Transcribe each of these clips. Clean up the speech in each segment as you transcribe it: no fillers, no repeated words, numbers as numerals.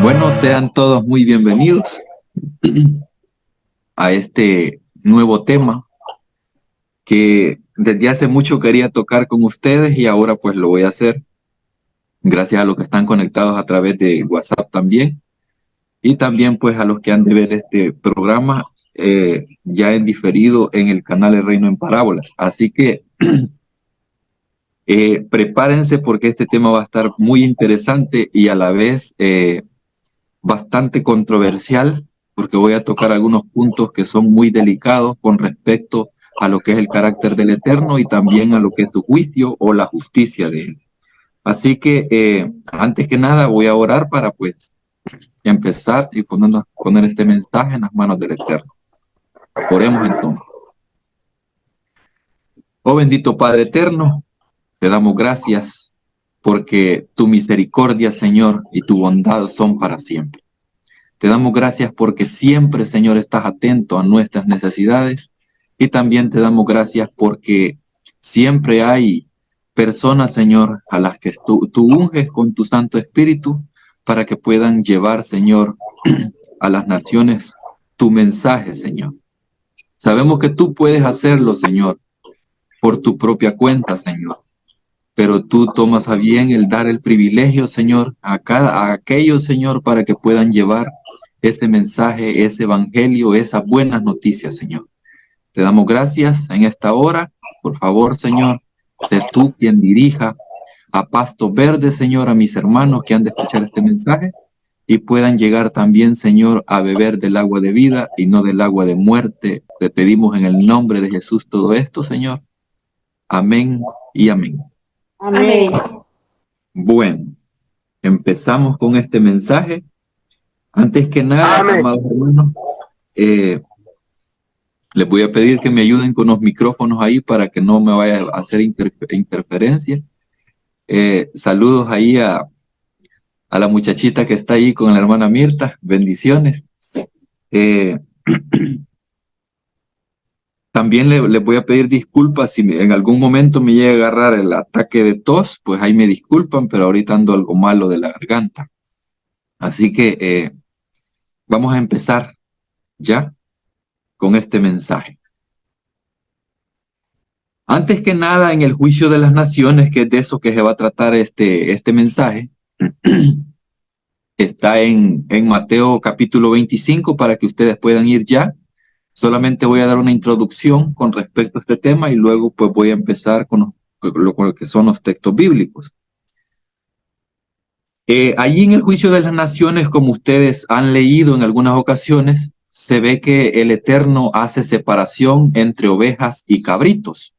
Bueno, sean todos muy bienvenidos a este nuevo tema que desde hace mucho quería tocar con ustedes y ahora pues lo voy a hacer gracias a los que están conectados a través de WhatsApp también y también pues a los que han de ver este programa ya en diferido en el canal El Reino en Parábolas. Así que prepárense porque este tema va a estar muy interesante y a la vez bastante controversial, porque voy a tocar algunos puntos que son muy delicados con respecto a lo que es el carácter del Eterno y también a lo que es su juicio o la justicia de él. Así que antes que nada voy a orar para pues empezar y poner este mensaje en las manos del Eterno. Oremos entonces. Oh bendito Padre Eterno, te damos gracias porque tu misericordia, Señor, y tu bondad son para siempre. Te damos gracias porque siempre, Señor, estás atento a nuestras necesidades y también te damos gracias porque siempre hay personas, Señor, a las que tú unges con tu Santo Espíritu para que puedan llevar, Señor, a las naciones tu mensaje, Señor. Sabemos que tú puedes hacerlo, Señor, por tu propia cuenta, Señor, pero tú tomas a bien el dar el privilegio, Señor, a aquellos, Señor, para que puedan llevar ese mensaje, ese evangelio, esas buenas noticias, Señor. Te damos gracias en esta hora. Por favor, Señor, sé tú quien dirija a Pasto Verde, Señor, a mis hermanos que han de escuchar este mensaje y puedan llegar también, Señor, a beber del agua de vida y no del agua de muerte. Te pedimos en el nombre de Jesús todo esto, Señor. Amén y amén. Amén. Bueno, empezamos con este mensaje. Antes que nada, amados hermanos, les voy a pedir que me ayuden con los micrófonos ahí para que no me vaya a hacer interferencia. Saludos ahí a la muchachita que está ahí con la hermana Mirta. Bendiciones. También les voy a pedir disculpas si en algún momento me llega a agarrar el ataque de tos, pues ahí me disculpan, pero ahorita ando algo malo de la garganta. Así que vamos a empezar ya con este mensaje. Antes que nada, en el juicio de las naciones, que es de eso que se va a tratar este mensaje, está en Mateo capítulo 25 para que ustedes puedan ir ya. Solamente voy a dar una introducción con respecto a este tema y luego pues voy a empezar con lo que son los textos bíblicos. Allí en el juicio de las naciones, como ustedes han leído en algunas ocasiones, se ve que el Eterno hace separación entre ovejas y cabritos.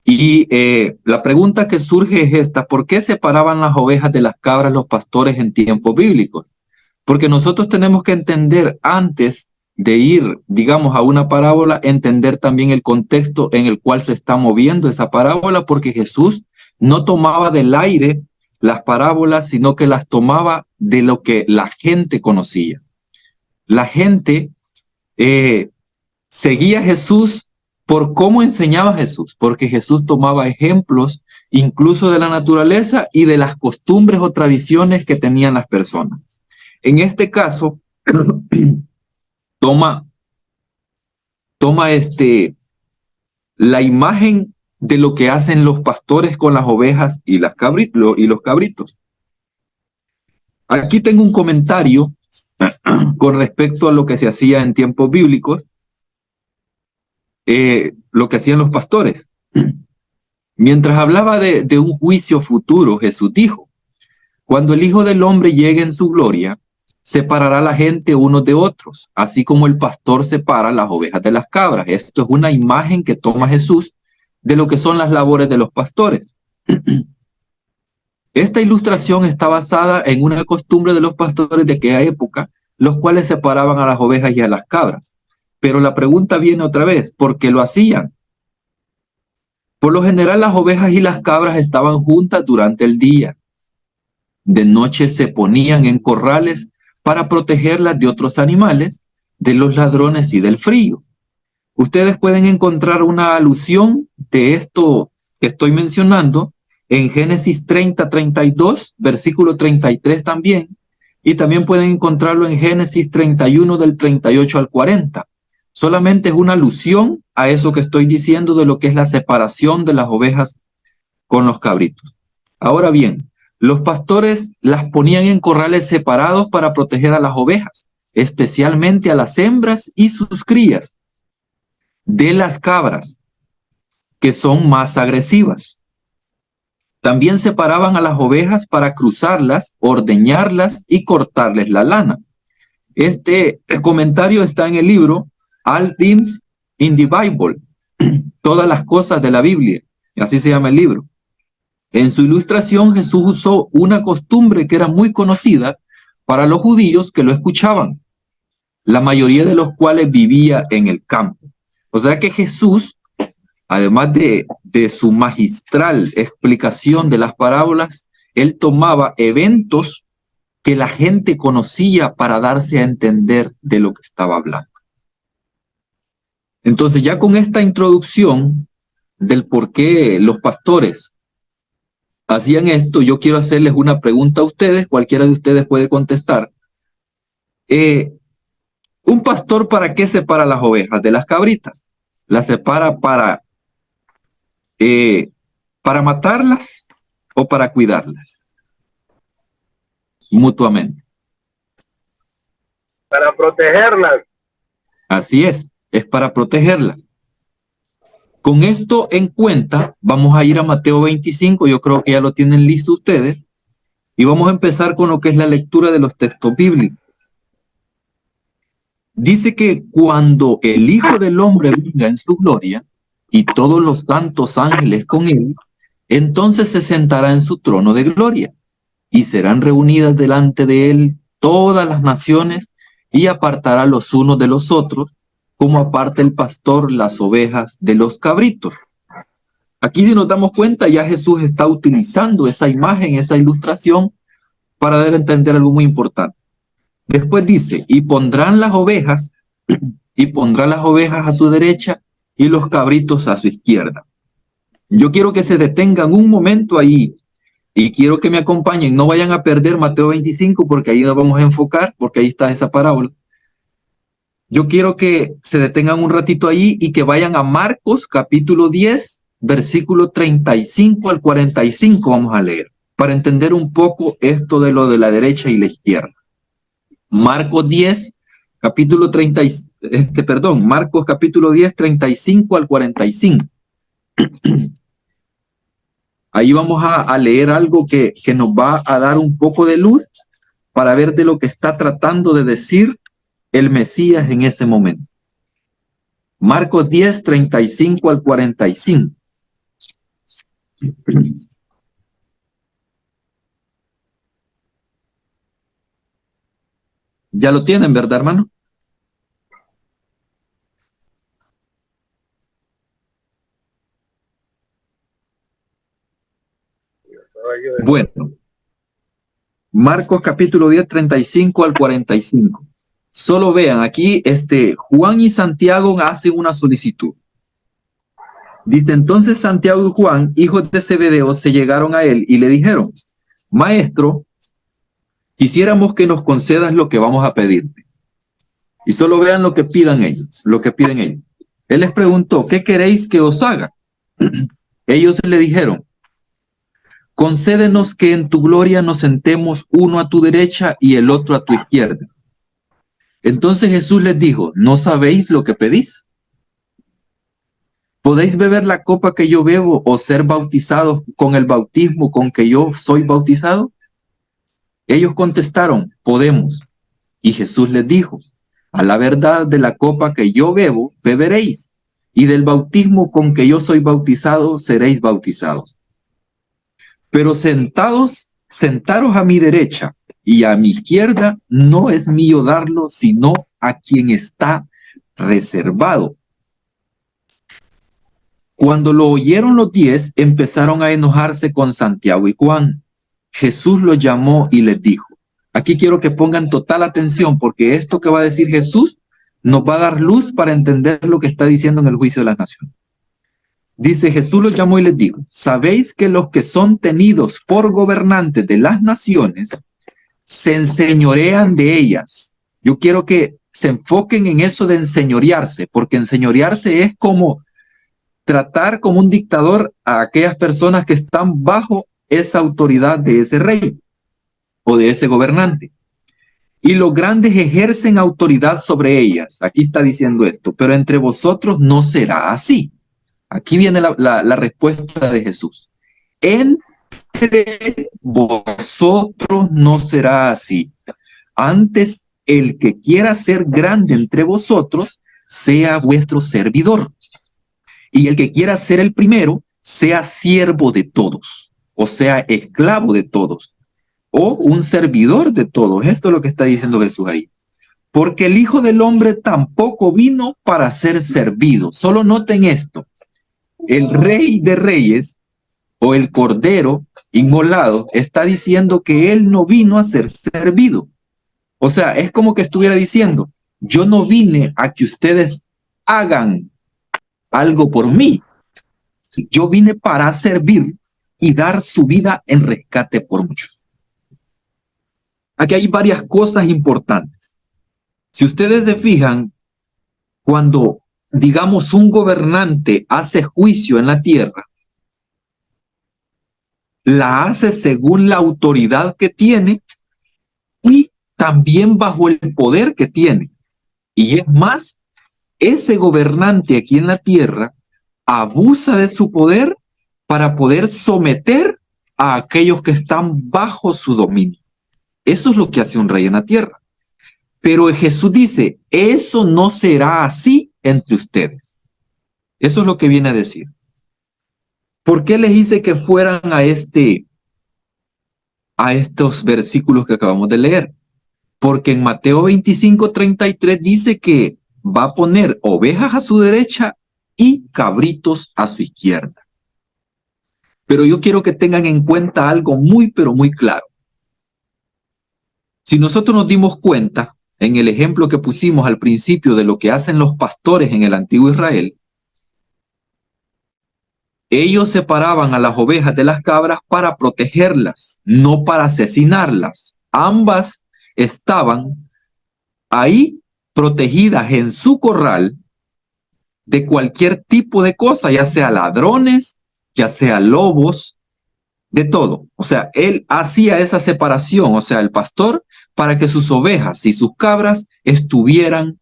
Y la pregunta que surge es esta: ¿por qué separaban las ovejas de las cabras los pastores en tiempos bíblicos? Porque nosotros tenemos que entender, antes de ir, digamos, a una parábola, entender también el contexto en el cual se está moviendo esa parábola, porque Jesús no tomaba del aire las parábolas, sino que las tomaba de lo que la gente conocía. La gente seguía a Jesús por cómo enseñaba Jesús, porque Jesús tomaba ejemplos incluso de la naturaleza y de las costumbres o tradiciones que tenían las personas. En este caso, toma la imagen de lo que hacen los pastores con las ovejas y los cabritos. Aquí tengo un comentario con respecto a lo que se hacía en tiempos bíblicos, lo que hacían los pastores. Mientras hablaba de un juicio futuro, Jesús dijo: cuando el Hijo del Hombre llegue en su gloria, separará a la gente unos de otros, así como el pastor separa las ovejas de las cabras. Esto es una imagen que toma Jesús de lo que son las labores de los pastores. Esta ilustración está basada en una costumbre de los pastores de aquella época, los cuales separaban a las ovejas y a las cabras. Pero la pregunta viene otra vez: ¿por qué lo hacían? Por lo general, las ovejas y las cabras estaban juntas durante el día. De noche se ponían en corrales para protegerlas de otros animales, de los ladrones y del frío. Ustedes pueden encontrar una alusión de esto que estoy mencionando en Génesis 30, 32, versículo 33 también, Y también pueden encontrarlo en Génesis 31 del 38 al 40. Solamente es una alusión a eso que estoy diciendo de lo que es la separación de las ovejas con los cabritos. Ahora bien, los pastores las ponían en corrales separados para proteger a las ovejas, especialmente a las hembras y sus crías, de las cabras, que son más agresivas. También separaban a las ovejas para cruzarlas, ordeñarlas y cortarles la lana. Este comentario está en el libro All Things in the Bible, todas las cosas de la Biblia, así se llama el libro. En su ilustración, Jesús usó una costumbre que era muy conocida para los judíos que lo escuchaban, la mayoría de los cuales vivía en el campo. O sea que Jesús, además de su magistral explicación de las parábolas, él tomaba eventos que la gente conocía para darse a entender de lo que estaba hablando. Entonces, ya con esta introducción del por qué los pastores hacían esto, yo quiero hacerles una pregunta a ustedes, cualquiera de ustedes puede contestar. ¿Un pastor para qué separa las ovejas de las cabritas? ¿Las separa para matarlas o para cuidarlas mutuamente? Para protegerlas. Así es para protegerlas. Con esto en cuenta, vamos a ir a Mateo 25, yo creo que ya lo tienen listo ustedes, y vamos a empezar con lo que es la lectura de los textos bíblicos. Dice que cuando el Hijo del Hombre venga en su gloria, y todos los santos ángeles con él, entonces se sentará en su trono de gloria, y serán reunidas delante de él todas las naciones, y apartará los unos de los otros, como aparta el pastor las ovejas de los cabritos. Aquí, si nos damos cuenta, ya Jesús está utilizando esa imagen, esa ilustración, para dar a entender algo muy importante. Después dice, y pondrán las ovejas a su derecha y los cabritos a su izquierda. Yo quiero que se detengan un momento ahí y quiero que me acompañen. No vayan a perder Mateo 25 porque ahí nos vamos a enfocar, porque ahí está esa parábola. Yo quiero que se detengan un ratito ahí y que vayan a Marcos capítulo 10, versículo 35 al 45 vamos a leer, para entender un poco esto de lo de la derecha y la izquierda. Marcos 10, capítulo 30, Marcos capítulo 10, 35 al 45. Ahí vamos a leer algo que nos va a dar un poco de luz para ver de lo que está tratando de decir el Mesías en ese momento. Marcos 10, 35 al 45. Ya lo tienen, ¿verdad, hermano? Bueno, Marcos capítulo 10, 35 al 45. Solo vean, aquí Juan y Santiago hacen una solicitud. Dice, entonces Santiago y Juan, hijos de Zebedeo, se llegaron a él y le dijeron, Maestro, quisiéramos que nos concedas lo que vamos a pedirte. Y solo vean lo que piden ellos. Él les preguntó, ¿qué queréis que os haga? Ellos le dijeron, concédenos que en tu gloria nos sentemos uno a tu derecha y el otro a tu izquierda. Entonces Jesús les dijo, ¿no sabéis lo que pedís? ¿Podéis beber la copa que yo bebo o ser bautizados con el bautismo con que yo soy bautizado? Ellos contestaron, podemos. Y Jesús les dijo, a la verdad de la copa que yo bebo, beberéis, y del bautismo con que yo soy bautizado, seréis bautizados. Pero sentaros a mi derecha y a mi izquierda, no es mío darlo, sino a quien está reservado. Cuando lo oyeron los 10, empezaron a enojarse con Santiago y Juan. Jesús los llamó y les dijo, aquí quiero que pongan total atención, porque esto que va a decir Jesús nos va a dar luz para entender lo que está diciendo en el juicio de las naciones. Dice, Jesús los llamó y les dijo, ¿sabéis que los que son tenidos por gobernantes de las naciones se enseñorean de ellas. Yo quiero que se enfoquen en eso de enseñorearse, porque enseñorearse es como tratar como un dictador a aquellas personas que están bajo esa autoridad de ese rey o de ese gobernante. Y los grandes ejercen autoridad sobre ellas. Aquí está diciendo esto, pero entre vosotros no será así. Aquí viene la respuesta de Jesús. Entre vosotros no será así. Antes, el que quiera ser grande entre vosotros, sea vuestro servidor. Y el que quiera ser el primero, sea siervo de todos, o sea, esclavo de todos, o un servidor de todos. Esto es lo que está diciendo Jesús ahí. Porque el Hijo del Hombre tampoco vino para ser servido. Solo noten esto. El Rey de Reyes o el Cordero inmolado está diciendo que él no vino a ser servido. O sea, es como que estuviera diciendo, yo no vine a que ustedes hagan algo por mí. Yo vine para servir y dar su vida en rescate por muchos. Aquí hay varias cosas importantes. Si ustedes se fijan, cuando, digamos, un gobernante hace juicio en la tierra, la hace según la autoridad que tiene y también bajo el poder que tiene. Y es más, ese gobernante aquí en la tierra abusa de su poder para poder someter a aquellos que están bajo su dominio. Eso es lo que hace un rey en la tierra. Pero Jesús dice, eso no será así entre ustedes. Eso es lo que viene a decir. ¿Por qué les hice que fueran a estos versículos que acabamos de leer? Porque en Mateo 25:33 dice que va a poner ovejas a su derecha y cabritos a su izquierda. Pero yo quiero que tengan en cuenta algo muy, pero muy claro. Si nosotros nos dimos cuenta, en el ejemplo que pusimos al principio de lo que hacen los pastores en el antiguo Israel, ellos separaban a las ovejas de las cabras para protegerlas, no para asesinarlas. Ambas estaban ahí protegidas en su corral de cualquier tipo de cosa, ya sea ladrones, ya sea lobos, de todo. O sea, él hacía esa separación, o sea, el pastor, para que sus ovejas y sus cabras estuvieran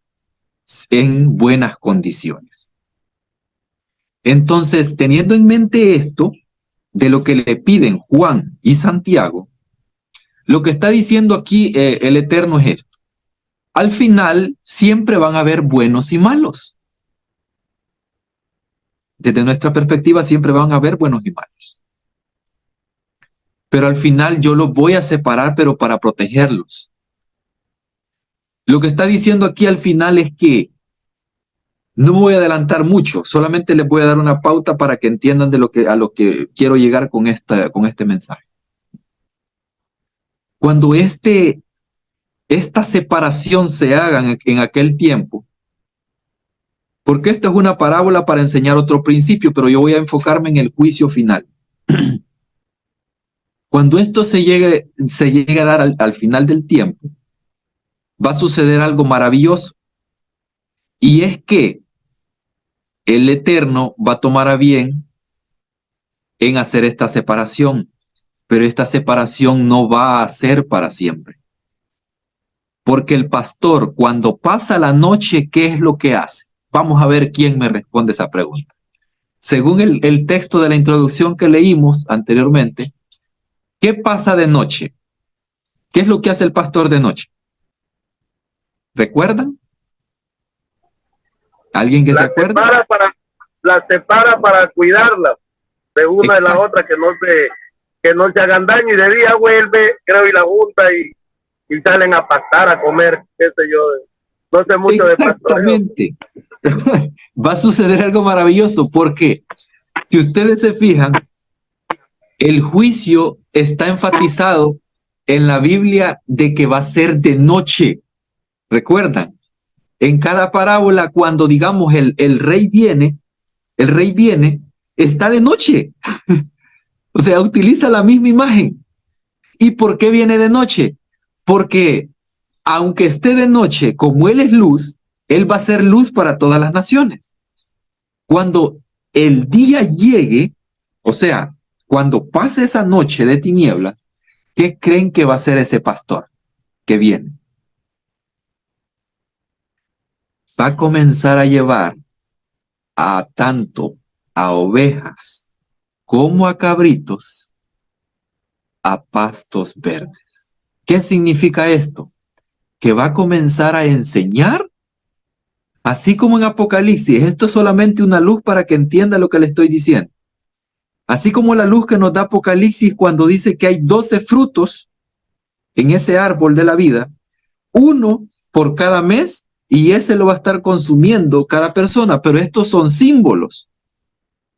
en buenas condiciones. Entonces, teniendo en mente esto, de lo que le piden Juan y Santiago, lo que está diciendo aquí el Eterno es esto. Al final, siempre van a haber buenos y malos. Desde nuestra perspectiva, siempre van a haber buenos y malos. Pero al final yo los voy a separar, pero para protegerlos. Lo que está diciendo aquí al final es que no me voy a adelantar mucho, solamente les voy a dar una pauta para que entiendan a lo que quiero llegar con este mensaje. Cuando esta separación se haga en aquel tiempo, porque esto es una parábola para enseñar otro principio, pero yo voy a enfocarme en el juicio final. Cuando esto se llegue a dar al final del tiempo, va a suceder algo maravilloso. Y es que el Eterno va a tomar a bien en hacer esta separación, pero esta separación no va a ser para siempre. Porque el pastor, cuando pasa la noche, ¿qué es lo que hace? Vamos a ver quién me responde esa pregunta. Según el texto de la introducción que leímos anteriormente, ¿qué pasa de noche? ¿Qué es lo que hace el pastor de noche? ¿Recuerdan? ¿Alguien que se acuerde? La separa para cuidarla de una de la otra, que no se hagan daño, y de día vuelve, creo, y la junta y salen a pastar, a comer, qué sé yo. No sé mucho de pastoreo. Exactamente. Va a suceder algo maravilloso, porque si ustedes se fijan, el juicio está enfatizado en la Biblia de que va a ser de noche. ¿Recuerdan? En cada parábola, cuando digamos el rey viene, está de noche. O sea, utiliza la misma imagen. ¿Y por qué viene de noche? Porque aunque esté de noche, como Él es luz, Él va a ser luz para todas las naciones. Cuando el día llegue, o sea, cuando pase esa noche de tinieblas, ¿qué creen que va a ser ese pastor que viene? Va a comenzar a llevar a tanto a ovejas como a cabritos a pastos verdes. ¿Qué significa esto? Que va a comenzar a enseñar, así como en Apocalipsis. Esto es solamente una luz para que entienda lo que le estoy diciendo. Así como la luz que nos da Apocalipsis cuando dice que hay 12 frutos en ese árbol de la vida, uno por cada mes, y ese lo va a estar consumiendo cada persona, pero estos son símbolos.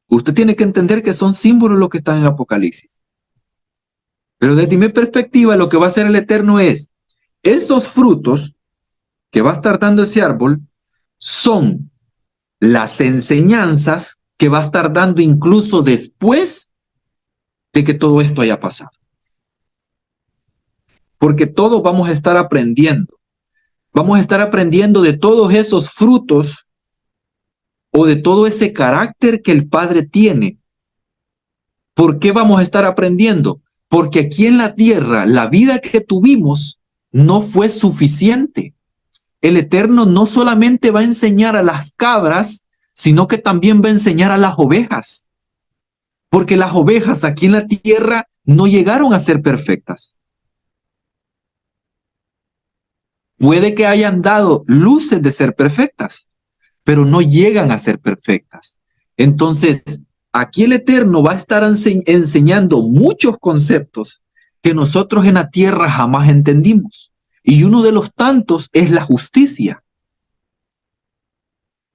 Usted tiene que entender que son símbolos los que están en Apocalipsis. Pero desde mi perspectiva, lo que va a hacer el Eterno es, esos frutos que va a estar dando ese árbol son las enseñanzas que va a estar dando incluso después de que todo esto haya pasado. Porque todos vamos a estar aprendiendo. Vamos a estar aprendiendo de todos esos frutos o de todo ese carácter que el Padre tiene. ¿Por qué vamos a estar aprendiendo? Porque aquí en la tierra la vida que tuvimos no fue suficiente. El Eterno no solamente va a enseñar a las cabras, sino que también va a enseñar a las ovejas. Porque las ovejas aquí en la tierra no llegaron a ser perfectas. Puede que hayan dado luces de ser perfectas, pero no llegan a ser perfectas. Entonces, aquí el Eterno va a estar enseñando muchos conceptos que nosotros en la tierra jamás entendimos. Y uno de los tantos es la justicia.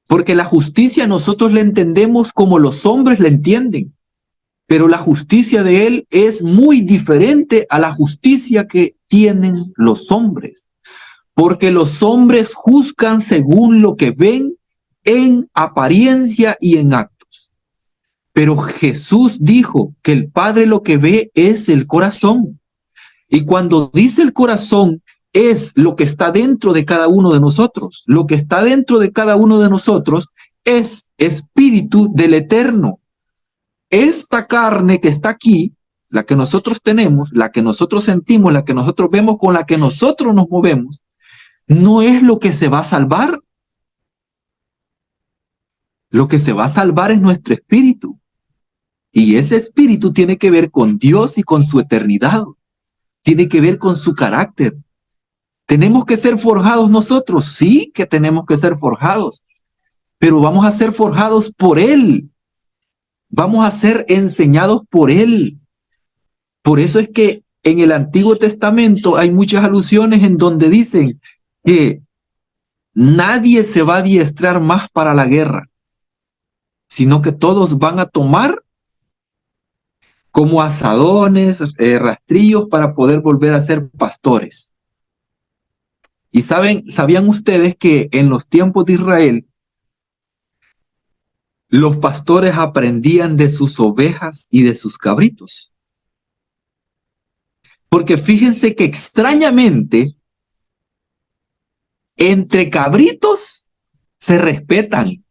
Porque la justicia nosotros la entendemos como los hombres la entienden. Pero la justicia de Él es muy diferente a la justicia que tienen los hombres. Porque los hombres juzgan según lo que ven en apariencia y en actos. Pero Jesús dijo que el Padre lo que ve es el corazón. Y cuando dice el corazón, es lo que está dentro de cada uno de nosotros. Lo que está dentro de cada uno de nosotros es espíritu del Eterno. Esta carne que está aquí, la que nosotros tenemos, la que nosotros sentimos, la que nosotros vemos, con la que nosotros nos movemos, no es lo que se va a salvar. Lo que se va a salvar es nuestro espíritu. Y ese espíritu tiene que ver con Dios y con su eternidad. Tiene que ver con su carácter. ¿Tenemos que ser forjados nosotros? Sí que tenemos que ser forjados. Pero vamos a ser forjados por Él. Vamos a ser enseñados por Él. Por eso es que en el Antiguo Testamento hay muchas alusiones en donde dicen que nadie se va a adiestrar más para la guerra, sino que todos van a tomar como asadones, rastrillos para poder volver a ser pastores. Y ¿sabían ustedes que en los tiempos de Israel los pastores aprendían de sus ovejas y de sus cabritos? Porque fíjense que extrañamente entre cabritos se respetan.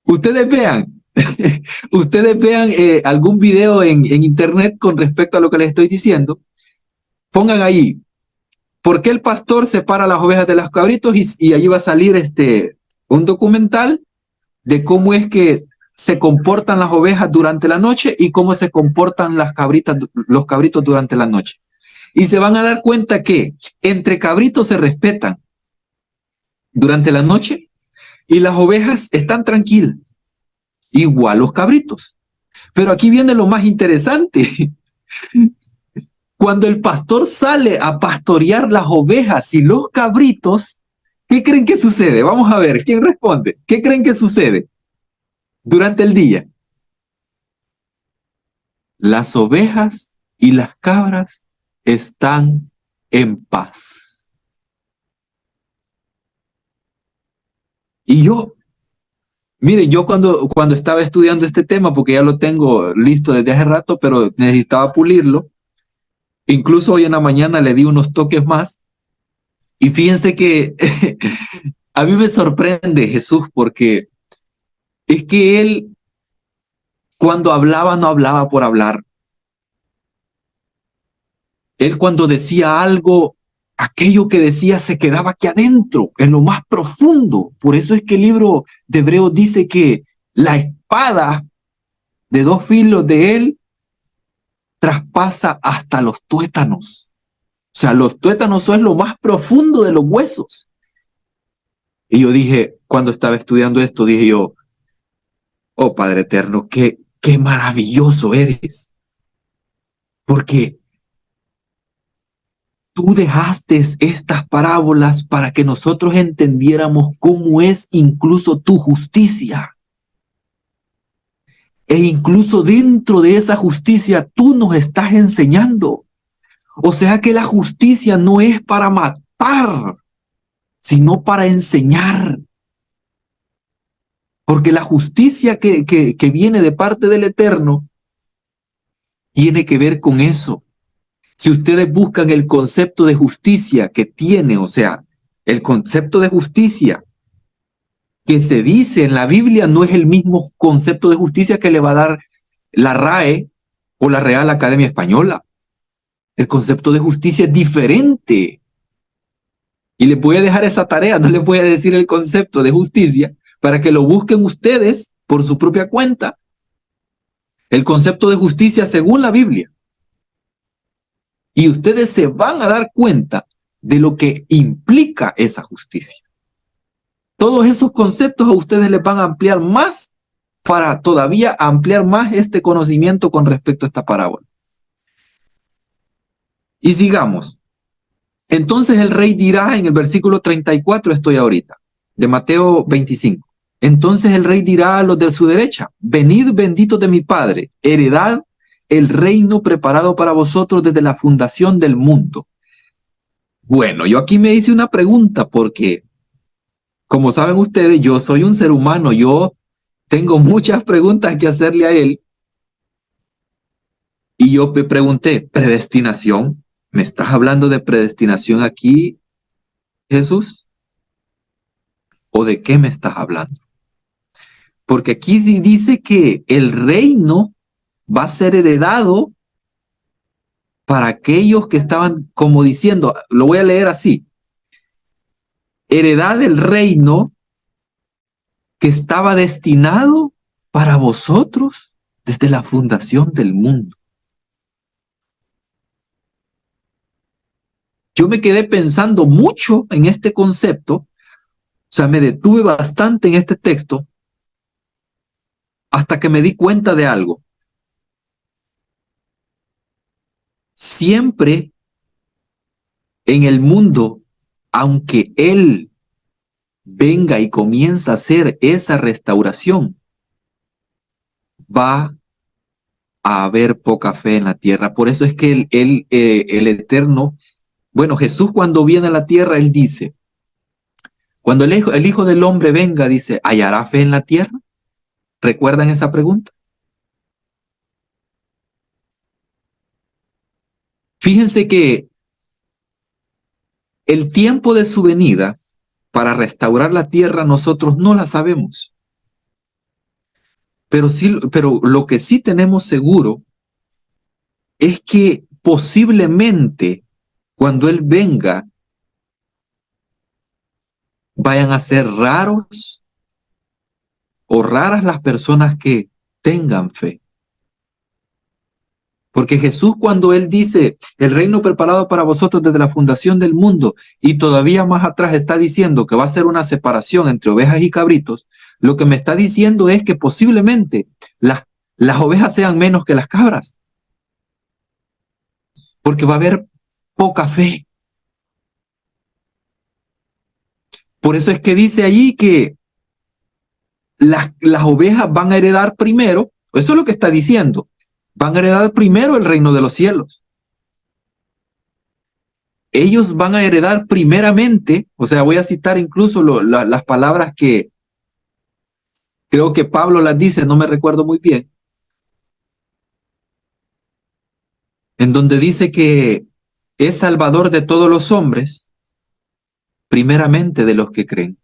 Ustedes vean, ustedes vean algún video en internet con respecto a lo que les estoy diciendo. Pongan ahí, ¿por qué el pastor separa las ovejas de los cabritos? Y allí va a salir un documental de cómo es que se comportan las ovejas durante la noche y cómo se comportan los cabritos durante la noche. Y se van a dar cuenta que entre cabritos se respetan durante la noche y las ovejas están tranquilas, igual los cabritos. Pero aquí viene lo más interesante. Cuando el pastor sale a pastorear las ovejas y los cabritos, ¿qué creen que sucede? Vamos a ver, ¿quién responde? ¿Qué creen que sucede durante el día? Las ovejas y las cabras están en paz. Y yo cuando estaba estudiando este tema, porque ya lo tengo listo desde hace rato, pero necesitaba pulirlo, Incluso hoy en la mañana le di unos toques más. Y fíjense que a mí me sorprende Jesús porque es que él cuando hablaba no hablaba por hablar. Él cuando decía algo, aquello que decía se quedaba aquí adentro, en lo más profundo. Por eso es que el libro de Hebreos dice que la espada de dos filos de él traspasa hasta los tuétanos. O sea, los tuétanos son lo más profundo de los huesos. Y yo dije, cuando estaba estudiando esto, dije yo, oh Padre Eterno, qué maravilloso eres. Porque tú dejaste estas parábolas para que nosotros entendiéramos cómo es incluso tu justicia. E incluso dentro de esa justicia tú nos estás enseñando. O sea que la justicia no es para matar, sino para enseñar. Porque la justicia que viene de parte del Eterno tiene que ver con eso. Si ustedes buscan el concepto de justicia que tiene, o sea, el concepto de justicia que se dice en la Biblia no es el mismo concepto de justicia que le va a dar la RAE o la Real Academia Española. El concepto de justicia es diferente. Y les voy a dejar esa tarea, no les voy a decir el concepto de justicia para que lo busquen ustedes por su propia cuenta. El concepto de justicia según la Biblia. Y ustedes se van a dar cuenta de lo que implica esa justicia. Todos esos conceptos a ustedes les van a ampliar más para todavía ampliar más este conocimiento con respecto a esta parábola. Y sigamos. Entonces el rey dirá en el versículo 34, estoy ahorita, de Mateo 25. Entonces el rey dirá a los de su derecha, venid benditos de mi Padre, heredad el reino preparado para vosotros desde la fundación del mundo. Bueno, yo aquí me hice una pregunta porque, como saben ustedes, yo soy un ser humano, yo tengo muchas preguntas que hacerle a él. Y yo me pregunté, ¿predestinación? ¿Me estás hablando de predestinación aquí, Jesús? ¿O de qué me estás hablando? Porque aquí dice que el reino va a ser heredado para aquellos que estaban como diciendo, lo voy a leer así, heredad del reino que estaba destinado para vosotros desde la fundación del mundo. Yo me quedé pensando mucho en este concepto, o sea, me detuve bastante en este texto hasta que me di cuenta de algo. Siempre en el mundo, aunque Él venga y comienza a hacer esa restauración, va a haber poca fe en la tierra. Por eso es que el Eterno, bueno, Jesús cuando viene a la tierra, Él dice, cuando el Hijo del Hombre venga, dice, ¿hallará fe en la tierra? ¿Recuerdan esa pregunta? Fíjense que el tiempo de su venida para restaurar la tierra nosotros no la sabemos. Pero lo que sí tenemos seguro es que posiblemente cuando Él venga vayan a ser raros o raras las personas que tengan fe. Porque Jesús cuando Él dice, el reino preparado para vosotros desde la fundación del mundo, y todavía más atrás está diciendo que va a ser una separación entre ovejas y cabritos, lo que me está diciendo es que posiblemente las ovejas sean menos que las cabras. Porque va a haber poca fe. Por eso es que dice allí que las ovejas van a heredar primero, eso es lo que está diciendo, van a heredar primero el reino de los cielos. Ellos van a heredar primeramente, o sea, voy a citar incluso las palabras que creo que Pablo las dice, no me recuerdo muy bien. en donde dice que es salvador de todos los hombres, primeramente de los que creen.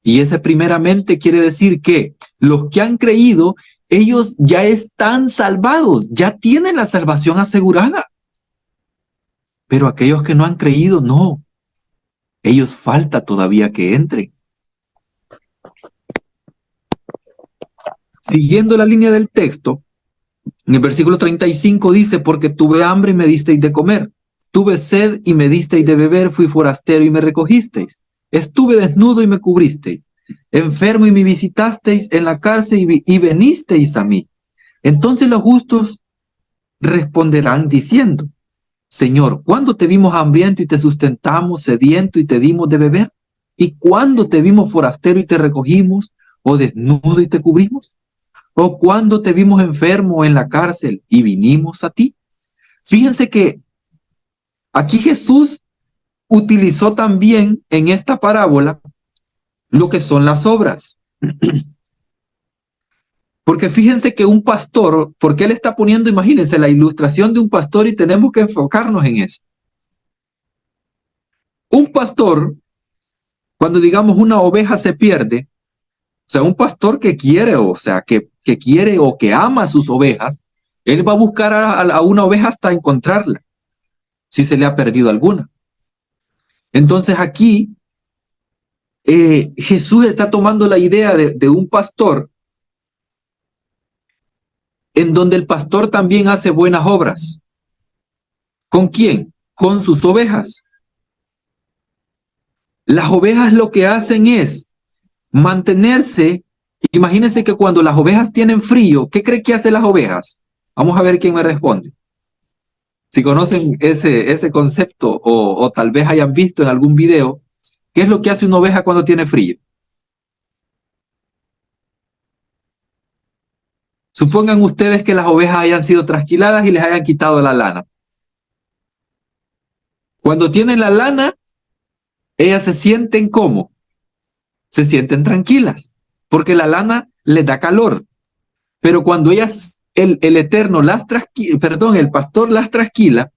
Y ese primeramente quiere decir que los que han creído, ellos ya están salvados, ya tienen la salvación asegurada. Pero aquellos que no han creído, no. Ellos falta todavía que entren. Siguiendo la línea del texto, en el versículo 35 dice, porque tuve hambre y me disteis de comer, tuve sed y me disteis de beber, fui forastero y me recogisteis, estuve desnudo y me cubristeis, enfermo y me visitasteis, en la cárcel y venisteis a mí. Entonces los justos responderán diciendo, Señor, ¿cuándo te vimos hambriento y te sustentamos, sediento y te dimos de beber? ¿Y cuándo te vimos forastero y te recogimos, o desnudo y te cubrimos? ¿O cuándo te vimos enfermo en la cárcel y vinimos a ti? Fíjense que aquí Jesús utilizó también en esta parábola lo que son las obras. Porque fíjense que un pastor, porque él está poniendo, imagínense, la ilustración de un pastor y tenemos que enfocarnos en eso. Un pastor, cuando digamos una oveja se pierde, o sea, un pastor que quiere, o sea, que quiere o que ama a sus ovejas, él va a buscar a una oveja hasta encontrarla, si se le ha perdido alguna. Entonces aquí Jesús está tomando la idea de un pastor en donde el pastor también hace buenas obras. ¿Con quién? Con sus ovejas. Las ovejas lo que hacen es mantenerse. Imagínense que cuando las ovejas tienen frío, ¿qué cree que hacen las ovejas? Vamos a ver quién me responde. Si conocen ese concepto o tal vez hayan visto en algún video, ¿qué es lo que hace una oveja cuando tiene frío? Supongan ustedes que las ovejas hayan sido trasquiladas y les hayan quitado la lana. Cuando tienen la lana, ellas se sienten ¿cómo? Se sienten tranquilas, porque la lana les da calor. Pero cuando ellas, el Eterno las trasquila, perdón, el pastor las trasquila,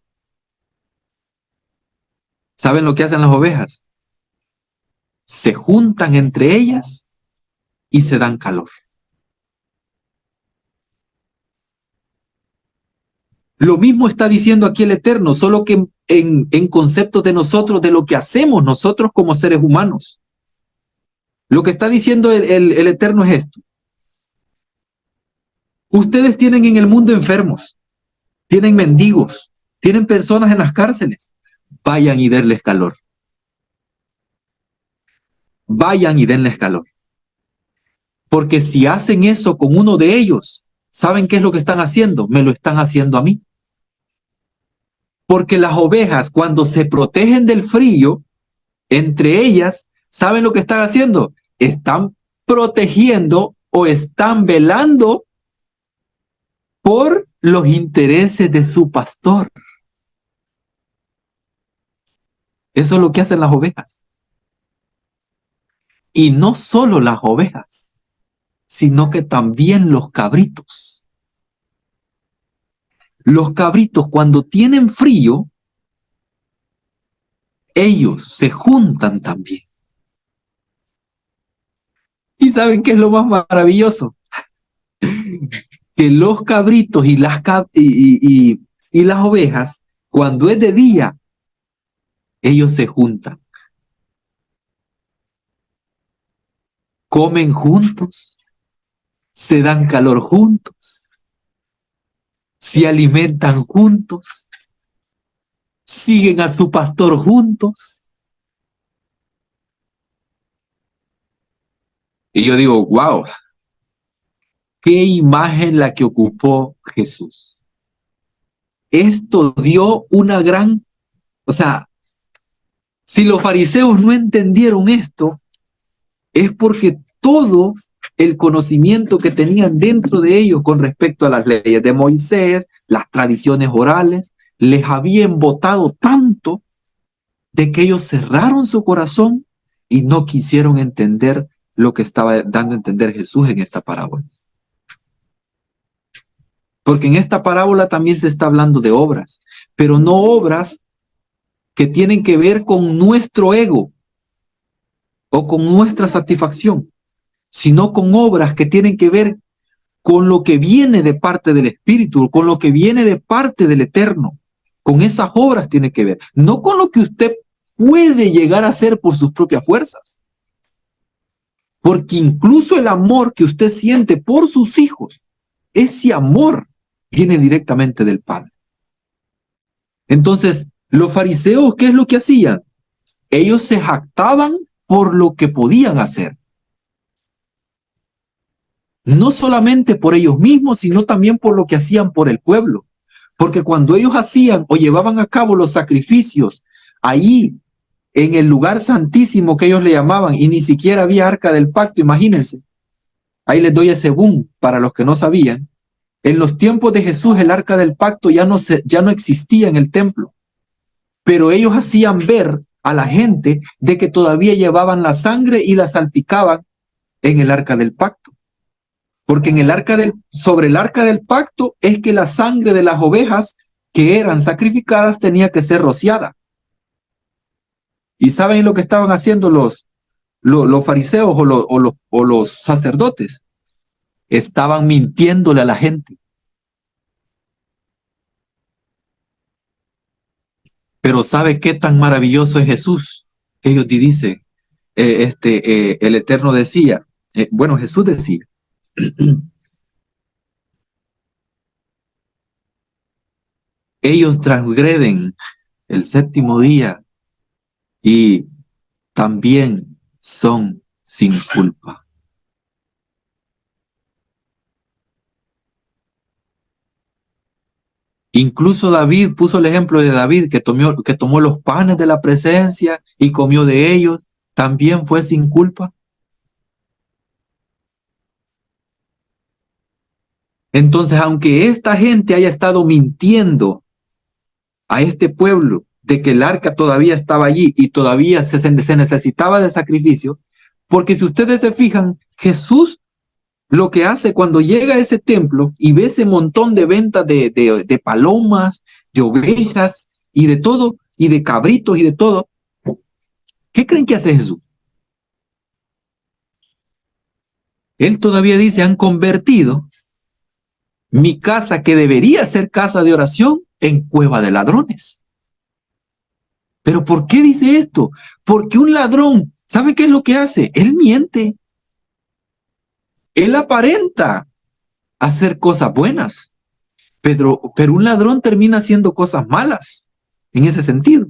¿saben lo que hacen las ovejas? Se juntan entre ellas y se dan calor. Lo mismo está diciendo aquí el Eterno, solo que en conceptos de nosotros, de lo que hacemos nosotros como seres humanos. Lo que está diciendo el Eterno es esto. Ustedes tienen en el mundo enfermos, tienen mendigos, tienen personas en las cárceles. Vayan y denles calor. Vayan y denles calor. Porque si hacen eso con uno de ellos, ¿saben qué es lo que están haciendo? Me lo están haciendo a mí. Porque las ovejas, cuando se protegen del frío, entre ellas, ¿saben lo que están haciendo? Están protegiendo o están velando por los intereses de su pastor. Eso es lo que hacen las ovejas. Y no solo las ovejas, sino que también los cabritos. Los cabritos, cuando tienen frío, ellos se juntan también. ¿Y saben qué es lo más maravilloso? Que los cabritos y las ovejas, cuando es de día, ellos se juntan. Comen juntos, se dan calor juntos, se alimentan juntos, siguen a su pastor juntos. Y yo digo, wow, qué imagen la que ocupó Jesús. Esto dio una gran, o sea, si los fariseos no entendieron esto, es porque todo el conocimiento que tenían dentro de ellos con respecto a las leyes de Moisés, las tradiciones orales, les había embotado tanto de que ellos cerraron su corazón y no quisieron entender lo que estaba dando a entender Jesús en esta parábola. Porque en esta parábola también se está hablando de obras, pero no obras que tienen que ver con nuestro ego o con nuestra satisfacción, sino con obras que tienen que ver con lo que viene de parte del Espíritu, con lo que viene de parte del Eterno. Con esas obras tiene que ver, no con lo que usted puede llegar a hacer por sus propias fuerzas. Porque incluso el amor que usted siente por sus hijos, ese amor viene directamente del Padre. Entonces, los fariseos, ¿qué es lo que hacían? Ellos se jactaban por lo que podían hacer. No solamente por ellos mismos, sino también por lo que hacían por el pueblo. Porque cuando ellos hacían o llevaban a cabo los sacrificios ahí en el lugar santísimo que ellos le llamaban, y ni siquiera había arca del pacto, imagínense. Ahí les doy ese boom para los que no sabían. En los tiempos de Jesús el arca del pacto ya no existía en el templo. Pero ellos hacían ver a la gente de que todavía llevaban la sangre y la salpicaban en el arca del pacto. Porque sobre el arca del pacto es que la sangre de las ovejas que eran sacrificadas tenía que ser rociada. ¿Y saben lo que estaban haciendo los fariseos o los sacerdotes? Estaban mintiéndole a la gente. Pero ¿sabe qué tan maravilloso es Jesús? Que ellos dicen, el Eterno decía, bueno, Jesús decía, ellos transgreden el séptimo día y también son sin culpa. Incluso David puso el ejemplo de David que tomó los panes de la presencia y comió de ellos, también fue sin culpa. Entonces, aunque esta gente haya estado mintiendo a este pueblo de que el arca todavía estaba allí y todavía se necesitaba de sacrificio, porque si ustedes se fijan, Jesús lo que hace cuando llega a ese templo y ve ese montón de ventas de palomas, de ovejas y de todo, y de cabritos y de todo, ¿qué creen que hace Jesús? Él todavía dice, han convertido mi casa, que debería ser casa de oración, en cueva de ladrones. ¿Pero por qué dice esto? Porque un ladrón, ¿sabe qué es lo que hace? Él miente. Él aparenta hacer cosas buenas, pero un ladrón termina haciendo cosas malas en ese sentido.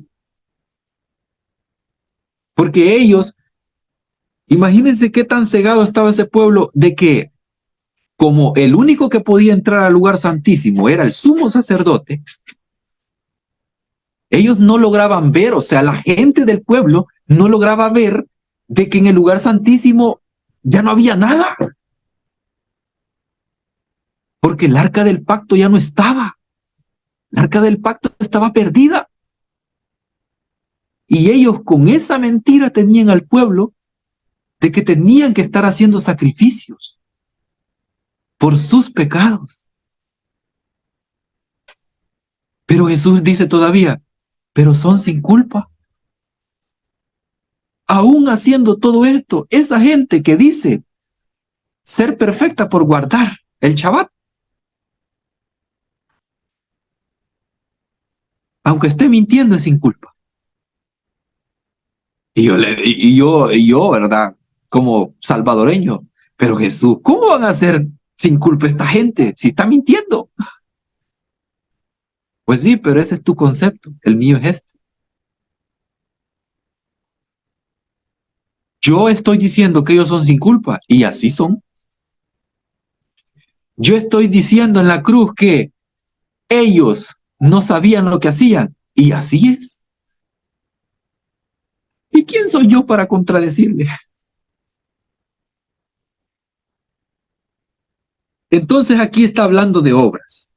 Porque ellos, imagínense qué tan cegado estaba ese pueblo de que como el único que podía entrar al lugar santísimo era el sumo sacerdote, ellos no lograban ver, o sea, la gente del pueblo no lograba ver de que en el lugar santísimo ya no había nada. Porque el arca del pacto ya no estaba. El arca del pacto estaba perdida. Y ellos con esa mentira tenían al pueblo de que tenían que estar haciendo sacrificios por sus pecados. Pero Jesús dice todavía, pero son sin culpa. Aún haciendo todo esto, esa gente que dice ser perfecta por guardar el Shabbat, aunque esté mintiendo, es sin culpa. Y yo, ¿verdad? Como salvadoreño, pero Jesús, ¿cómo van a ser sin culpa esta gente si está mintiendo? Pues sí, pero ese es tu concepto, el mío es este. Yo estoy diciendo que ellos son sin culpa y así son. Yo estoy diciendo en la cruz que ellos no sabían lo que hacían y así es. ¿Y quién soy yo para contradecirle? Entonces aquí está hablando de obras.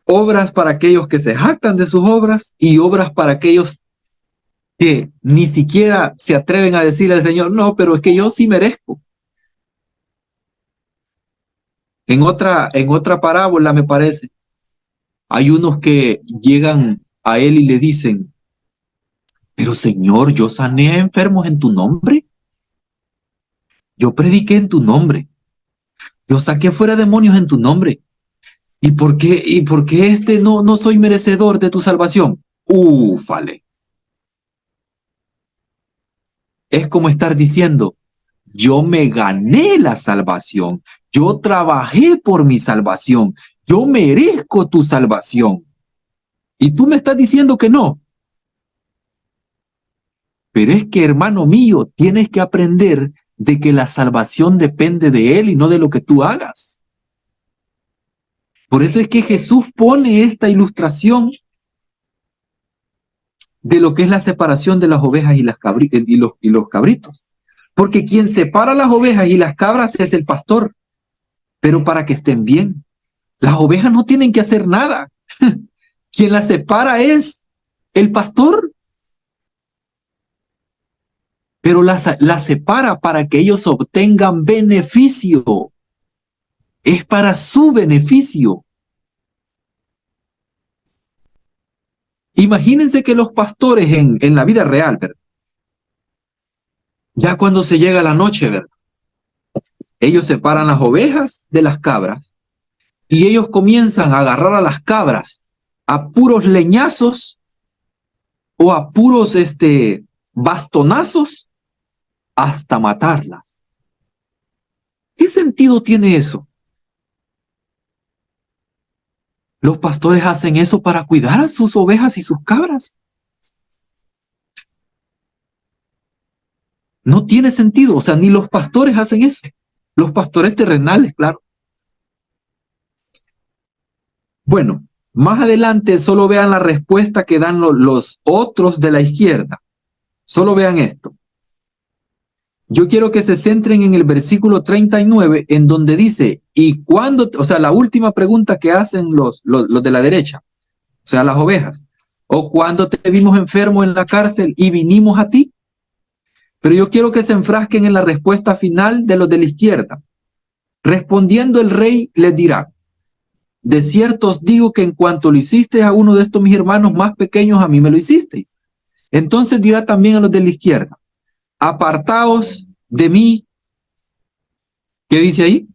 Obras para aquellos que se jactan de sus obras y obras para aquellos que ni siquiera se atreven a decirle al Señor, no, pero es que yo sí merezco. En otra parábola, me parece, hay unos que llegan a él y le dicen, pero Señor, yo sané a enfermos en tu nombre, yo prediqué en tu nombre, yo saqué fuera demonios en tu nombre. ¿Y por qué no soy merecedor de tu salvación? Ufale. Es como estar diciendo, yo me gané la salvación, yo trabajé por mi salvación, yo merezco tu salvación. Y tú me estás diciendo que no. Pero es que, hermano mío, tienes que aprender de que la salvación depende de Él y no de lo que tú hagas. Por eso es que Jesús pone esta ilustración de lo que es la separación de las ovejas y los cabritos. Porque quien separa las ovejas y las cabras es el pastor, pero para que estén bien. Las ovejas no tienen que hacer nada. Quien las separa es el pastor, pero las separa para que ellos obtengan beneficio. Es para su beneficio. Imagínense que los pastores en la vida real, ¿verdad? Ya cuando se llega la noche, ¿verdad? Ellos separan las ovejas de las cabras y ellos comienzan a agarrar a las cabras a puros leñazos o a puros bastonazos hasta matarlas. ¿Qué sentido tiene eso? Los pastores hacen eso para cuidar a sus ovejas y sus cabras. No tiene sentido, o sea, ni los pastores hacen eso. Los pastores terrenales, claro. Bueno, más adelante solo vean la respuesta que dan los otros de la izquierda. Solo vean esto. Yo quiero que se centren en el versículo 39, en donde dice, y cuando, o sea, la última pregunta que hacen los de la derecha, o sea, las ovejas, o cuando te vimos enfermo en la cárcel y vinimos a ti. Pero yo quiero que se enfrasquen en la respuesta final de los de la izquierda. Respondiendo el rey les dirá, de cierto os digo que en cuanto lo hicisteis a uno de estos mis hermanos más pequeños, a mí me lo hicisteis. Entonces dirá también a los de la izquierda, apartaos de mí. ¿Qué dice ahí?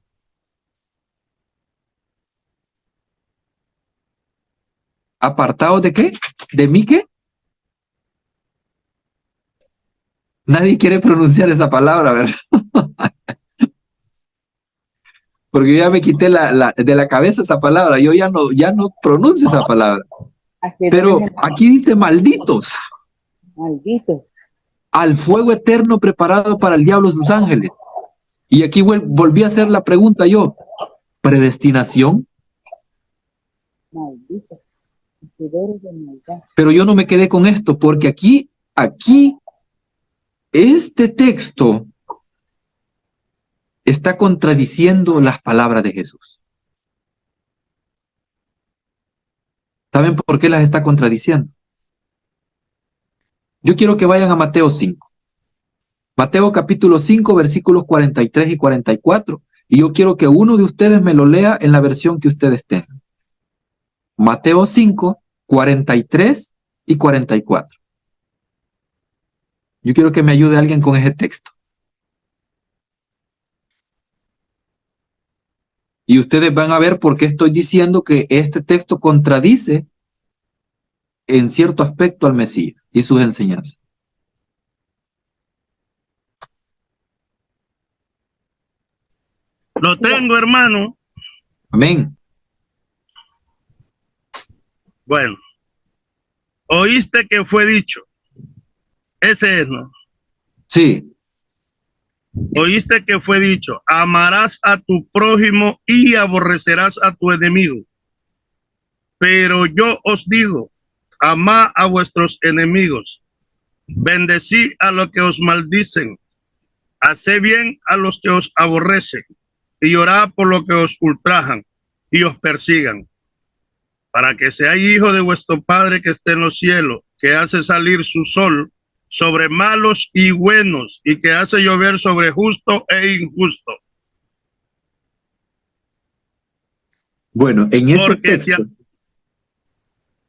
¿Apartaos de qué? ¿De mí qué? Nadie quiere pronunciar esa palabra, ¿verdad? Porque yo ya me quité de la cabeza esa palabra. Yo ya no pronuncio esa palabra. Pero aquí dice malditos. Malditos. Al fuego eterno preparado para el diablo y sus ángeles. Y aquí volví a hacer la pregunta yo. ¿Predestinación? Malditos. Pero yo no me quedé con esto, porque aquí, este texto está contradiciendo las palabras de Jesús. ¿Saben por qué las está contradiciendo? Yo quiero que vayan a Mateo 5. Mateo capítulo 5, versículos 43 y 44. Y yo quiero que uno de ustedes me lo lea en la versión que ustedes tengan. Mateo 5, 43 y 44. Yo quiero que me ayude alguien con ese texto. Y ustedes van a ver por qué estoy diciendo que este texto contradice en cierto aspecto al Mesías y sus enseñanzas. Lo tengo, hermano. Amén. Bueno, oíste que fue dicho. Ese es, ¿no? Sí. Oíste que fue dicho, amarás a tu prójimo y aborrecerás a tu enemigo. Pero yo os digo, amad a vuestros enemigos, bendecid a los que os maldicen, haced bien a los que os aborrecen, y orad por los que os ultrajan y os persigan, para que seáis hijos de vuestro Padre que está en los cielos, que hace salir su sol sobre malos y buenos, y que hace llover sobre justo e injusto. Bueno, en ese Porque texto,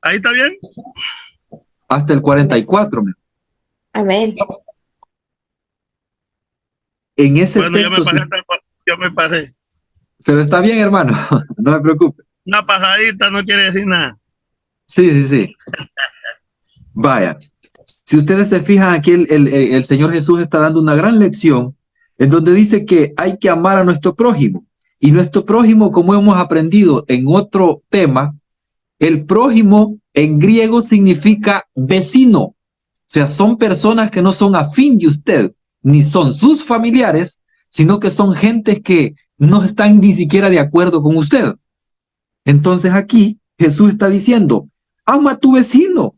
ahí está bien. hasta el 44, Amén. en ese Bueno, texto, yo me pasé. pero está bien, hermano, no me preocupe. Una pasadita no quiere decir nada. Sí. Vaya, si ustedes se fijan aquí, el Señor Jesús está dando una gran lección en donde dice que hay que amar a nuestro prójimo. Y nuestro prójimo, como hemos aprendido en otro tema, el prójimo en griego significa vecino. O sea, son personas que no son afín de usted, ni son sus familiares, sino que son gentes que no están ni siquiera de acuerdo con usted. Entonces aquí Jesús está diciendo, ama a tu vecino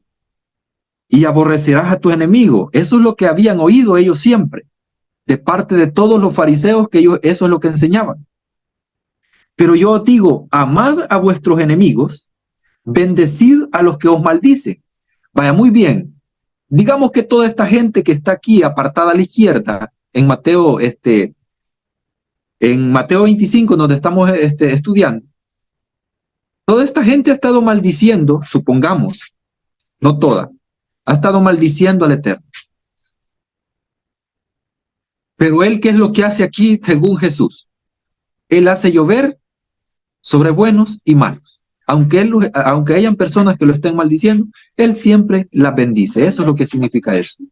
y aborrecerás a tu enemigo. Eso es lo que habían oído ellos siempre, de parte de todos los fariseos, que ellos, eso es lo que enseñaban. Pero yo os digo, amad a vuestros enemigos, bendecid a los que os maldicen. Vaya, muy bien. Digamos que toda esta gente que está aquí apartada a la izquierda, en Mateo 25, donde estamos estudiando, toda esta gente ha estado maldiciendo, supongamos, no toda, ha estado maldiciendo al Eterno. Pero él, ¿qué es lo que hace aquí según Jesús? Él hace llover sobre buenos y malos. Aunque hayan personas que lo estén maldiciendo, él siempre las bendice. Eso es lo que significa eso.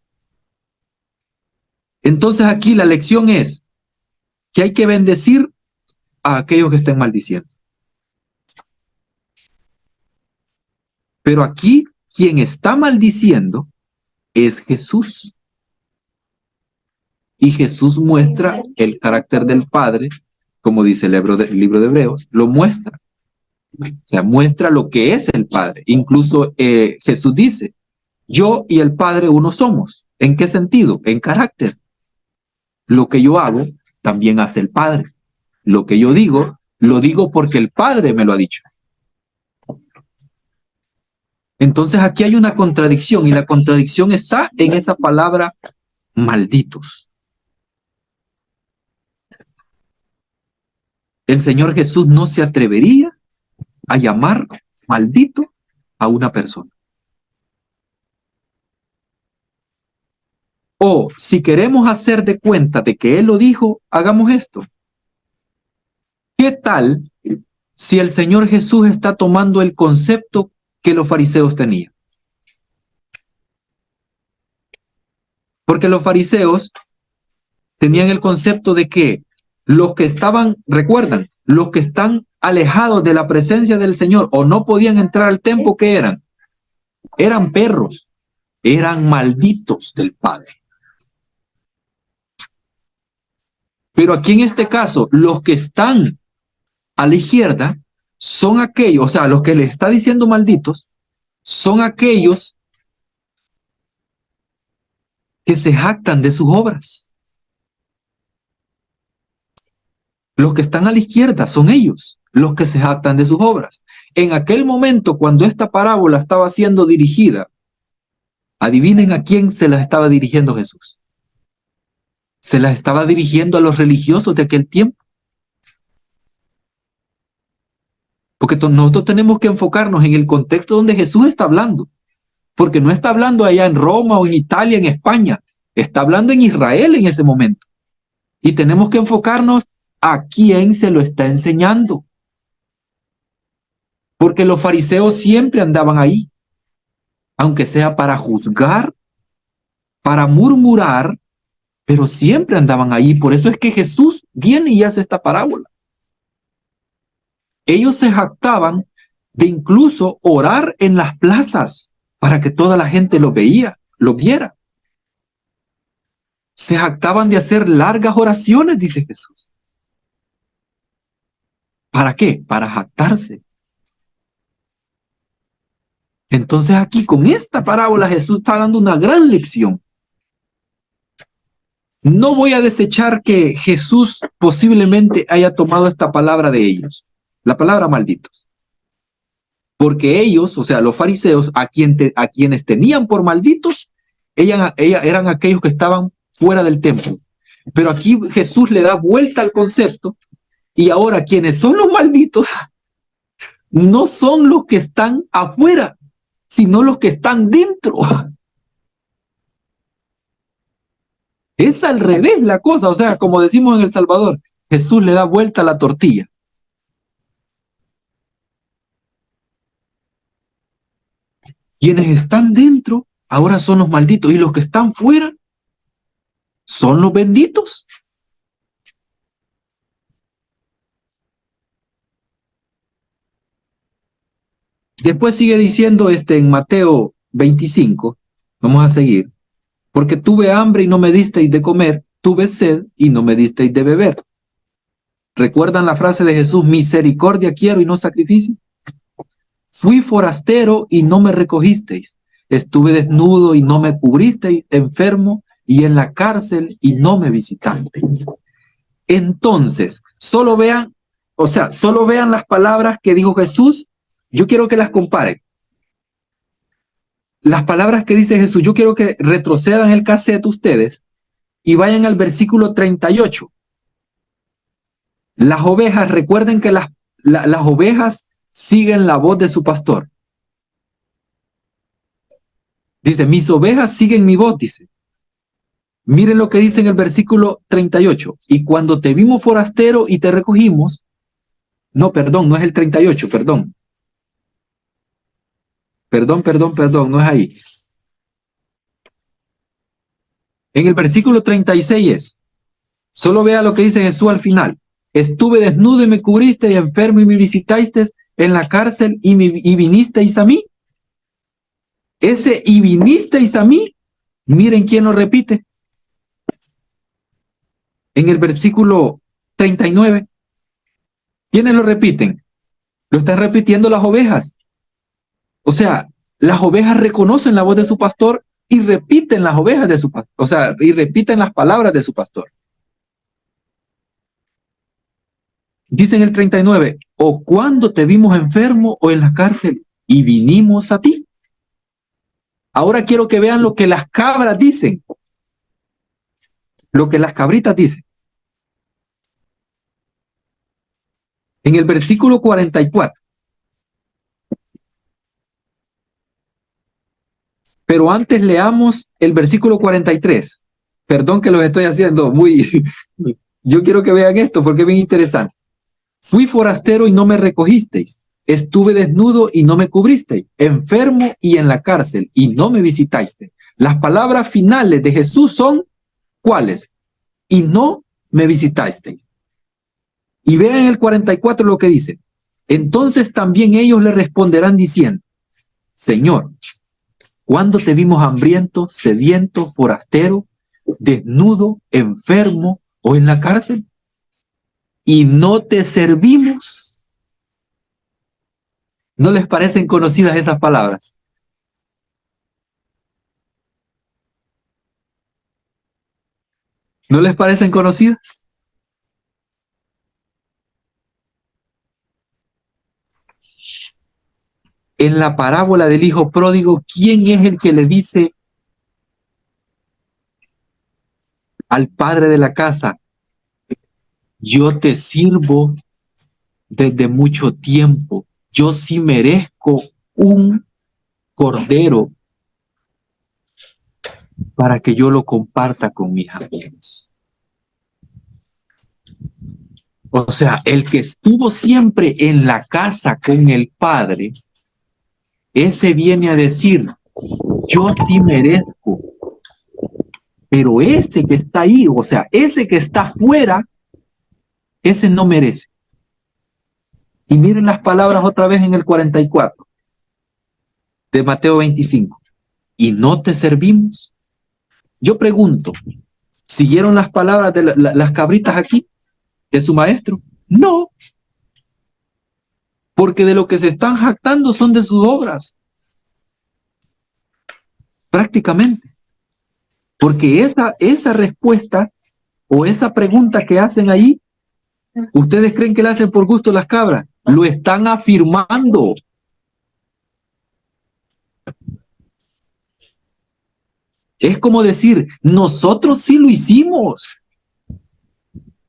Entonces aquí la lección es que hay que bendecir a aquellos que estén maldiciendo. Pero aquí quien está maldiciendo es Jesús. Y Jesús muestra el carácter del Padre, como dice el libro de Hebreos, lo muestra. O sea, muestra lo que es el Padre. Incluso Jesús dice, yo y el Padre uno somos. ¿En qué sentido? En carácter. Lo que yo hago, también hace el Padre. Lo que yo digo, lo digo porque el Padre me lo ha dicho. Entonces aquí hay una contradicción, y la contradicción está en esa palabra malditos. El Señor Jesús no se atrevería a llamar maldito a una persona. O si queremos hacer de cuenta de que Él lo dijo, hagamos esto. ¿Qué tal si el Señor Jesús está tomando el concepto que los fariseos tenían? Porque los fariseos tenían el concepto de que los que estaban, recuerdan, los que están alejados de la presencia del Señor o no podían entrar al templo, ¿qué eran? Eran perros, eran malditos del Padre. Pero aquí en este caso, los que están a la izquierda son aquellos, o sea, los que le está diciendo malditos, son aquellos que se jactan de sus obras. Los que están a la izquierda son ellos, los que se jactan de sus obras. En aquel momento, cuando esta parábola estaba siendo dirigida, adivinen a quién se la estaba dirigiendo Jesús. Se la estaba dirigiendo a los religiosos de aquel tiempo. Porque nosotros tenemos que enfocarnos en el contexto donde Jesús está hablando. Porque no está hablando allá en Roma o en Italia, en España. Está hablando en Israel en ese momento. Y tenemos que enfocarnos a quién se lo está enseñando. Porque los fariseos siempre andaban ahí. Aunque sea para juzgar, para murmurar, pero siempre andaban ahí. Por eso es que Jesús viene y hace esta parábola. Ellos se jactaban de incluso orar en las plazas para que toda la gente lo viera. Se jactaban de hacer largas oraciones, dice Jesús. ¿Para qué? Para jactarse. Entonces aquí con esta parábola Jesús está dando una gran lección. No voy a desechar que Jesús posiblemente haya tomado esta palabra de ellos, la palabra malditos. Porque ellos, o sea, los fariseos, a quienes tenían por malditos, eran aquellos que estaban fuera del templo. Pero aquí Jesús le da vuelta al concepto, y ahora quienes son los malditos no son los que están afuera, sino los que están dentro. Es al revés la cosa, o sea, como decimos en El Salvador, Jesús le da vuelta a la tortilla. Quienes están dentro ahora son los malditos y los que están fuera son los benditos. Después sigue diciendo en Mateo 25, vamos a seguir, porque tuve hambre y no me disteis de comer, tuve sed y no me disteis de beber. ¿Recuerdan la frase de Jesús, misericordia quiero y no sacrificio? Fui forastero y no me recogisteis, estuve desnudo y no me cubristeis, enfermo y en la cárcel y no me visitasteis. Entonces, solo vean las palabras que dijo Jesús. Yo quiero que las comparen. Las palabras que dice Jesús, yo quiero que retrocedan el cassette ustedes y vayan al versículo 38. Las ovejas, recuerden que las ovejas siguen la voz de su pastor. Dice, mis ovejas siguen mi voz, dice. Miren lo que dice en el versículo 38. Y cuando te vimos forastero y te recogimos, no, perdón, no es el 38, perdón. Perdón, no es ahí. En el versículo 36 es, solo vea lo que dice Jesús al final. Estuve desnudo y me cubriste, y enfermo y me visitasteis, en la cárcel y vinisteis a mí. Ese y vinisteis a mí, miren quién lo repite. En el versículo 39, ¿quiénes lo repiten? Lo están repitiendo las ovejas. O sea, las ovejas reconocen la voz de su pastor y repiten las ovejas de su pastor, o sea, y repiten las palabras de su pastor. Dice en el 39, o cuando te vimos enfermo o en la cárcel y vinimos a ti. Ahora quiero que vean lo que las cabras dicen. Lo que las cabritas dicen. En el versículo 44. Pero antes leamos el versículo 43. Perdón que los estoy haciendo muy... Yo quiero que vean esto porque es bien interesante. Fui forastero y no me recogisteis. Estuve desnudo y no me cubristeis. Enfermo y en la cárcel y no me visitasteis. Las palabras finales de Jesús son, ¿cuáles? Y no me visitasteis. Y vean en el 44 lo que dice. Entonces también ellos le responderán diciendo, Señor, ¿cuándo te vimos hambriento, sediento, forastero, desnudo, enfermo o en la cárcel? Y no te servimos. ¿No les parecen conocidas esas palabras? ¿No les parecen conocidas? En la parábola del hijo pródigo, ¿quién es el que le dice al padre de la casa, yo te sirvo desde mucho tiempo, yo sí merezco un cordero para que yo lo comparta con mis amigos? O sea, el que estuvo siempre en la casa con el padre, ese viene a decir, yo sí merezco, pero ese que está ahí, o sea, ese que está afuera, ese no merece. Y miren las palabras otra vez en el 44 de Mateo 25. ¿Y no te servimos? Yo pregunto, ¿siguieron las palabras de las cabritas aquí, de su maestro? No. Porque de lo que se están jactando son de sus obras. Prácticamente. Porque esa respuesta o esa pregunta que hacen ahí, ¿ustedes creen que la hacen por gusto las cabras? Lo están afirmando. Es como decir, nosotros sí lo hicimos.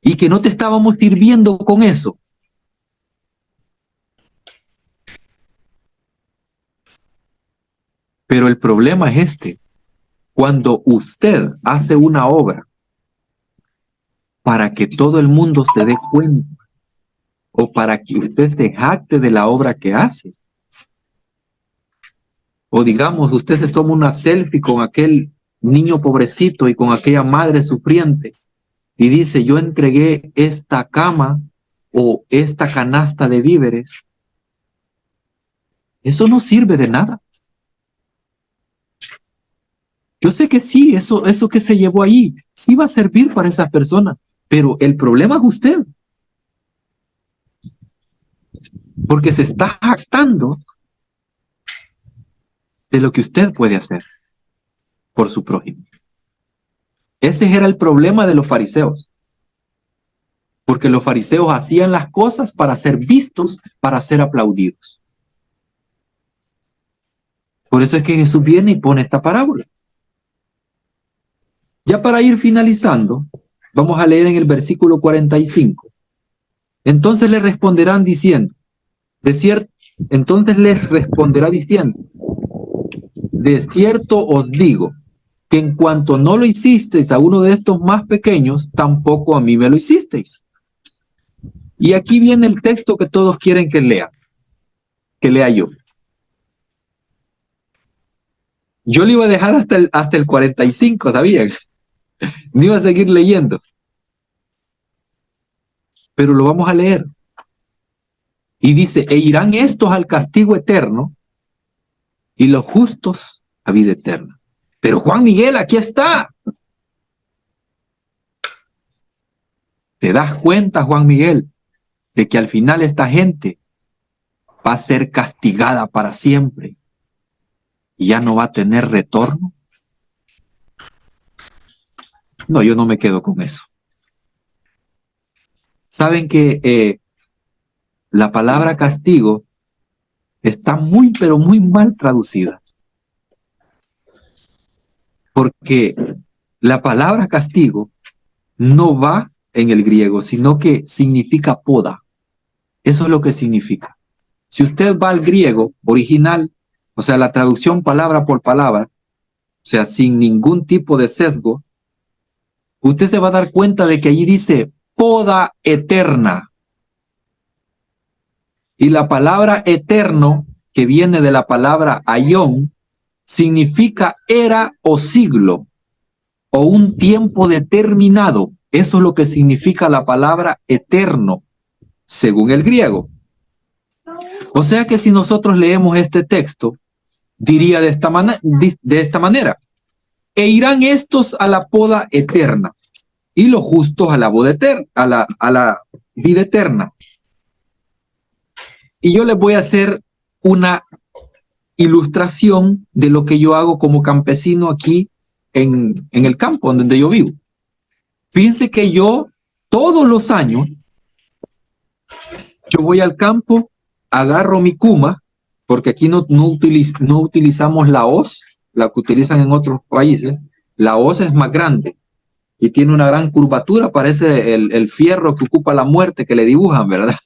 Y que no te estábamos sirviendo con eso. Pero el problema es este. Cuando usted hace una obra para que todo el mundo se dé cuenta o para que usted se jacte de la obra que hace, o digamos, usted se toma una selfie con aquel niño pobrecito y con aquella madre sufriente y dice, yo entregué esta cama o esta canasta de víveres, eso no sirve de nada. Yo sé que sí, eso que se llevó ahí, sí va a servir para esa persona, pero el problema es usted. Porque se está jactando de lo que usted puede hacer por su prójimo. Ese era el problema de los fariseos. Porque los fariseos hacían las cosas para ser vistos, para ser aplaudidos. Por eso es que Jesús viene y pone esta parábola. Ya para ir finalizando, vamos a leer en el versículo 45. Entonces les responderán diciendo, entonces les responderá diciendo, de cierto os digo, que en cuanto no lo hicisteis a uno de estos más pequeños, tampoco a mí me lo hicisteis. Y aquí viene el texto que todos quieren que lea yo. Yo le iba a dejar hasta el 45, ¿sabían? No iba a seguir leyendo. Pero lo vamos a leer. Y dice, e irán estos al castigo eterno y los justos a vida eterna. Pero Juan Miguel, aquí está. ¿Te das cuenta, Juan Miguel, de que al final esta gente va a ser castigada para siempre y ya no va a tener retorno? No, yo no me quedo con eso. Saben que la palabra castigo está muy, pero muy mal traducida. Porque la palabra castigo no va en el griego, sino que significa poda. Eso es lo que significa. Si usted va al griego original, o sea, la traducción palabra por palabra, o sea, sin ningún tipo de sesgo, usted se va a dar cuenta de que allí dice poda eterna. Y la palabra eterno, que viene de la palabra aión, significa era o siglo, o un tiempo determinado. Eso es lo que significa la palabra eterno, según el griego. O sea que si nosotros leemos este texto, diría de esta manera, e irán estos a la poda eterna, y los justos a la boda eterna, a la vida eterna. Y yo les voy a hacer una ilustración de lo que yo hago como campesino aquí en el campo donde yo vivo. Fíjense que yo todos los años, yo voy al campo, agarro mi cuma, porque aquí no utilizamos la hoz, la que utilizan en otros países. La hoz es más grande y tiene una gran curvatura, parece el fierro que ocupa la muerte que le dibujan, ¿verdad?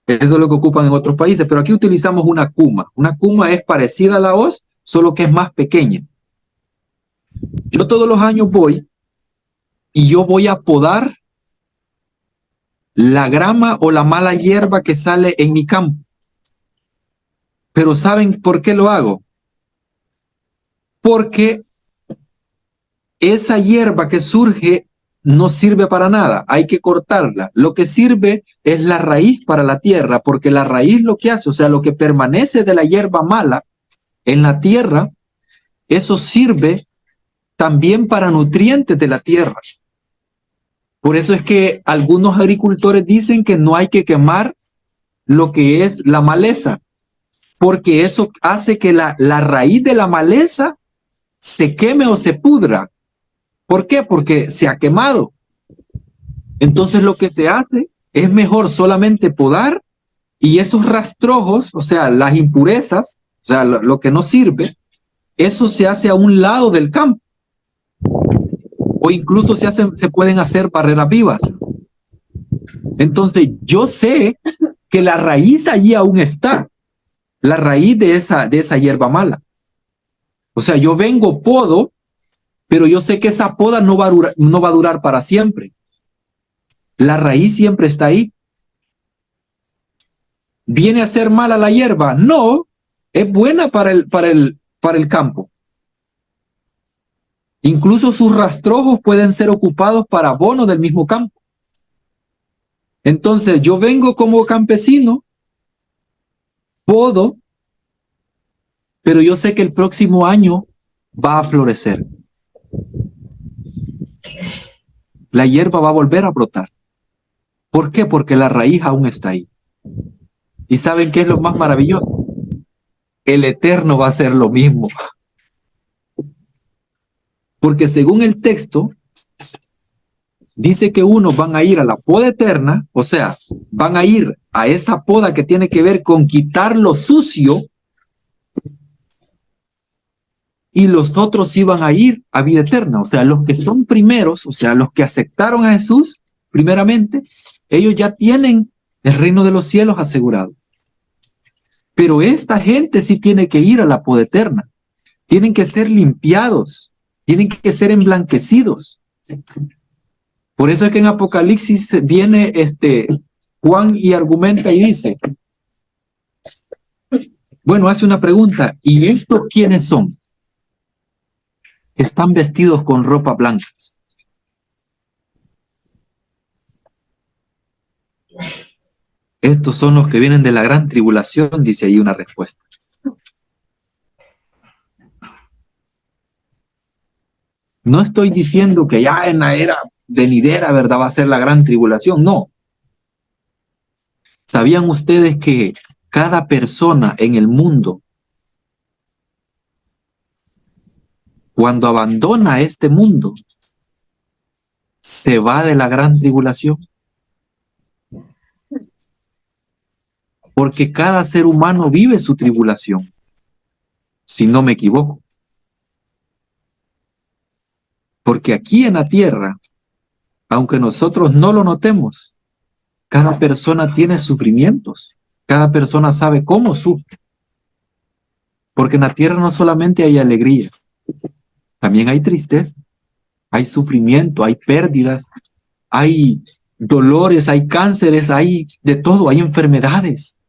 Eso es lo que ocupan en otros países, pero aquí utilizamos una cuma. Una cuma es parecida a la hoz, solo que es más pequeña. Yo todos los años voy y yo voy a podar la grama o la mala hierba que sale en mi campo. Pero ¿saben por qué lo hago? Porque esa hierba que surge no sirve para nada, hay que cortarla. Lo que sirve es la raíz para la tierra, porque la raíz lo que hace, o sea, lo que permanece de la hierba mala en la tierra, eso sirve también para nutrientes de la tierra. Por eso es que algunos agricultores dicen que no hay que quemar lo que es la maleza, porque eso hace que la raíz de la maleza se queme o se pudra. ¿Por qué? Porque se ha quemado. Entonces lo que te hace es mejor solamente podar y esos rastrojos, o sea, las impurezas, o sea, lo que no sirve, eso se hace a un lado del campo. O incluso se pueden hacer barreras vivas. Entonces yo sé que la raíz allí aún está, la raíz de esa hierba mala. O sea, yo vengo, podo, pero yo sé que esa poda no va a durar para siempre. La raíz siempre está ahí. ¿Viene a ser mala la hierba? No, es buena para el campo. Incluso sus rastrojos pueden ser ocupados para abono del mismo campo. Entonces yo vengo como campesino, podo, pero yo sé que el próximo año va a florecer. La hierba va a volver a brotar. ¿Por qué? Porque la raíz aún está ahí. ¿Y saben qué es lo más maravilloso? El Eterno va a hacer lo mismo. Porque según el texto, dice que unos van a ir a la poda eterna, o sea, van a ir a esa poda que tiene que ver con quitar lo sucio, y los otros iban a ir a vida eterna. O sea, los que son primeros, o sea, los que aceptaron a Jesús primeramente, ellos ya tienen el reino de los cielos asegurado. Pero esta gente sí tiene que ir a la poda eterna. Tienen que ser limpiados, tienen que ser emblanquecidos. Por eso es que en Apocalipsis viene Juan y argumenta y dice, bueno, hace una pregunta, ¿y estos quiénes son? Están vestidos con ropas blancas. Estos son los que vienen de la gran tribulación, dice ahí una respuesta. No estoy diciendo que ya en la era venidera, ¿verdad?, va a ser la gran tribulación, no. ¿Sabían ustedes que cada persona en el mundo, cuando abandona este mundo, se va de la gran tribulación? Porque cada ser humano vive su tribulación, si no me equivoco. Porque aquí en la tierra, aunque nosotros no lo notemos, cada persona tiene sufrimientos. Cada persona sabe cómo sufre. Porque en la tierra no solamente hay alegría, también hay tristeza, hay sufrimiento, hay pérdidas, hay dolores, hay cánceres, hay de todo, hay enfermedades.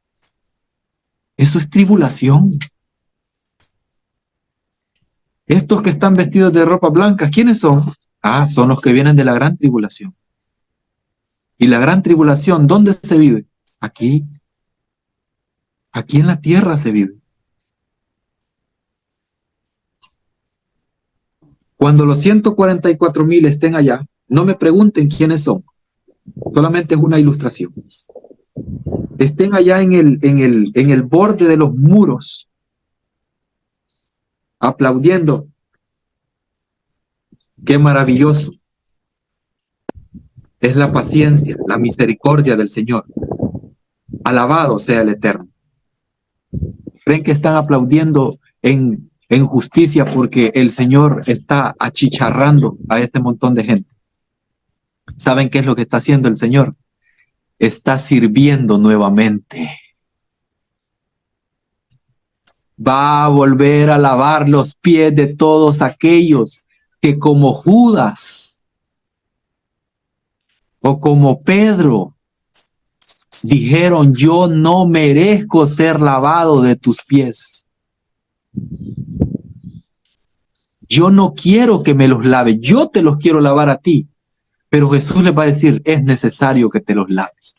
Eso es tribulación. Estos que están vestidos de ropa blanca, ¿quiénes son? Ah, son los que vienen de la gran tribulación. ¿Y la gran tribulación dónde se vive? Aquí. Aquí en la tierra se vive. Cuando los 144,000 estén allá, no me pregunten quiénes son. Solamente es una ilustración. Estén allá en el borde de los muros, aplaudiendo. Qué maravilloso es la paciencia, la misericordia del Señor. Alabado sea el Eterno. ¿Creen que están aplaudiendo en justicia porque el Señor está achicharrando a este montón de gente? ¿Saben qué es lo que está haciendo el Señor? Está sirviendo nuevamente. Va a volver a lavar los pies de todos aquellos que como Judas o como Pedro dijeron, yo no merezco ser lavado de tus pies. Yo no quiero que me los lave, yo te los quiero lavar a ti. Pero Jesús les va a decir, es necesario que te los laves.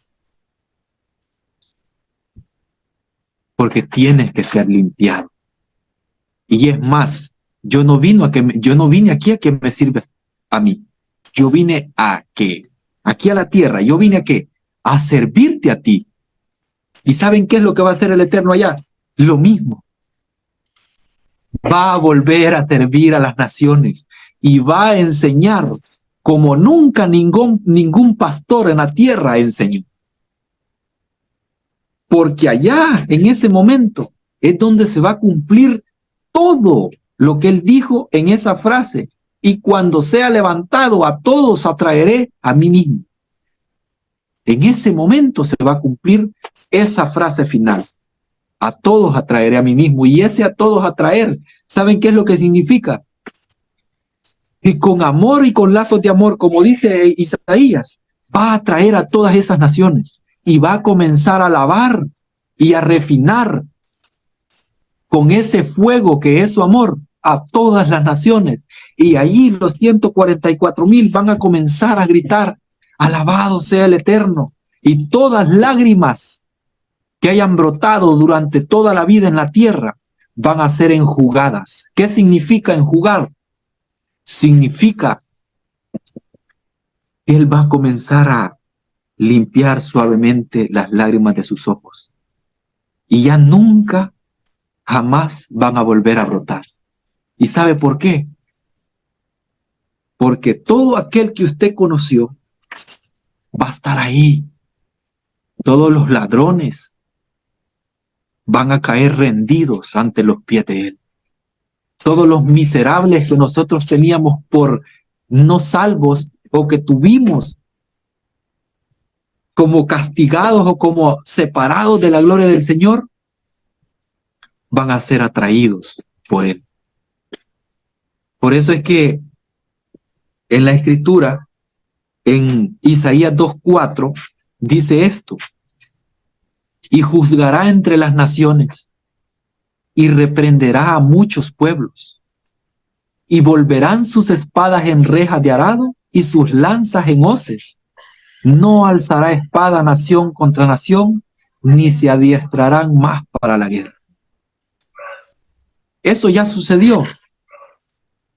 Porque tienes que ser limpiado. Y es más, yo no vine aquí a que me sirvas a mí. Yo vine aquí a la tierra, yo vine a qué? A servirte a ti. ¿Y saben qué es lo que va a hacer el Eterno allá? Lo mismo. Va a volver a servir a las naciones y va a enseñar como nunca ningún pastor en la tierra enseñó. Porque allá, en ese momento, es donde se va a cumplir todo lo que él dijo en esa frase. Y cuando sea levantado, a todos atraeré a mí mismo. En ese momento se va a cumplir esa frase final. a todos atraeré a mí mismo. Y ese a todos atraer, ¿saben qué es lo que significa? Y con amor y con lazos de amor, como dice Isaías, va a atraer a todas esas naciones y va a comenzar a lavar y a refinar con ese fuego que es su amor a todas las naciones. Y allí los 144,000 van a comenzar a gritar, alabado sea el Eterno. Y todas lágrimas que hayan brotado durante toda la vida en la tierra van a ser enjugadas. ¿Qué significa enjugar? Significa que Él va a comenzar a limpiar suavemente las lágrimas de sus ojos. Y ya nunca, jamás van a volver a brotar. ¿Y sabe por qué? Porque todo aquel que usted conoció va a estar ahí. Todos los ladrones van a caer rendidos ante los pies de Él. Todos los miserables que nosotros teníamos por no salvos o que tuvimos como castigados o como separados de la gloria del Señor, van a ser atraídos por Él. Por eso es que en la Escritura, en Isaías 2:4, dice esto: y juzgará entre las naciones, y reprenderá a muchos pueblos, y volverán sus espadas en rejas de arado, y sus lanzas en hoces. No alzará espada nación contra nación, ni se adiestrarán más para la guerra. ¿Eso ya sucedió?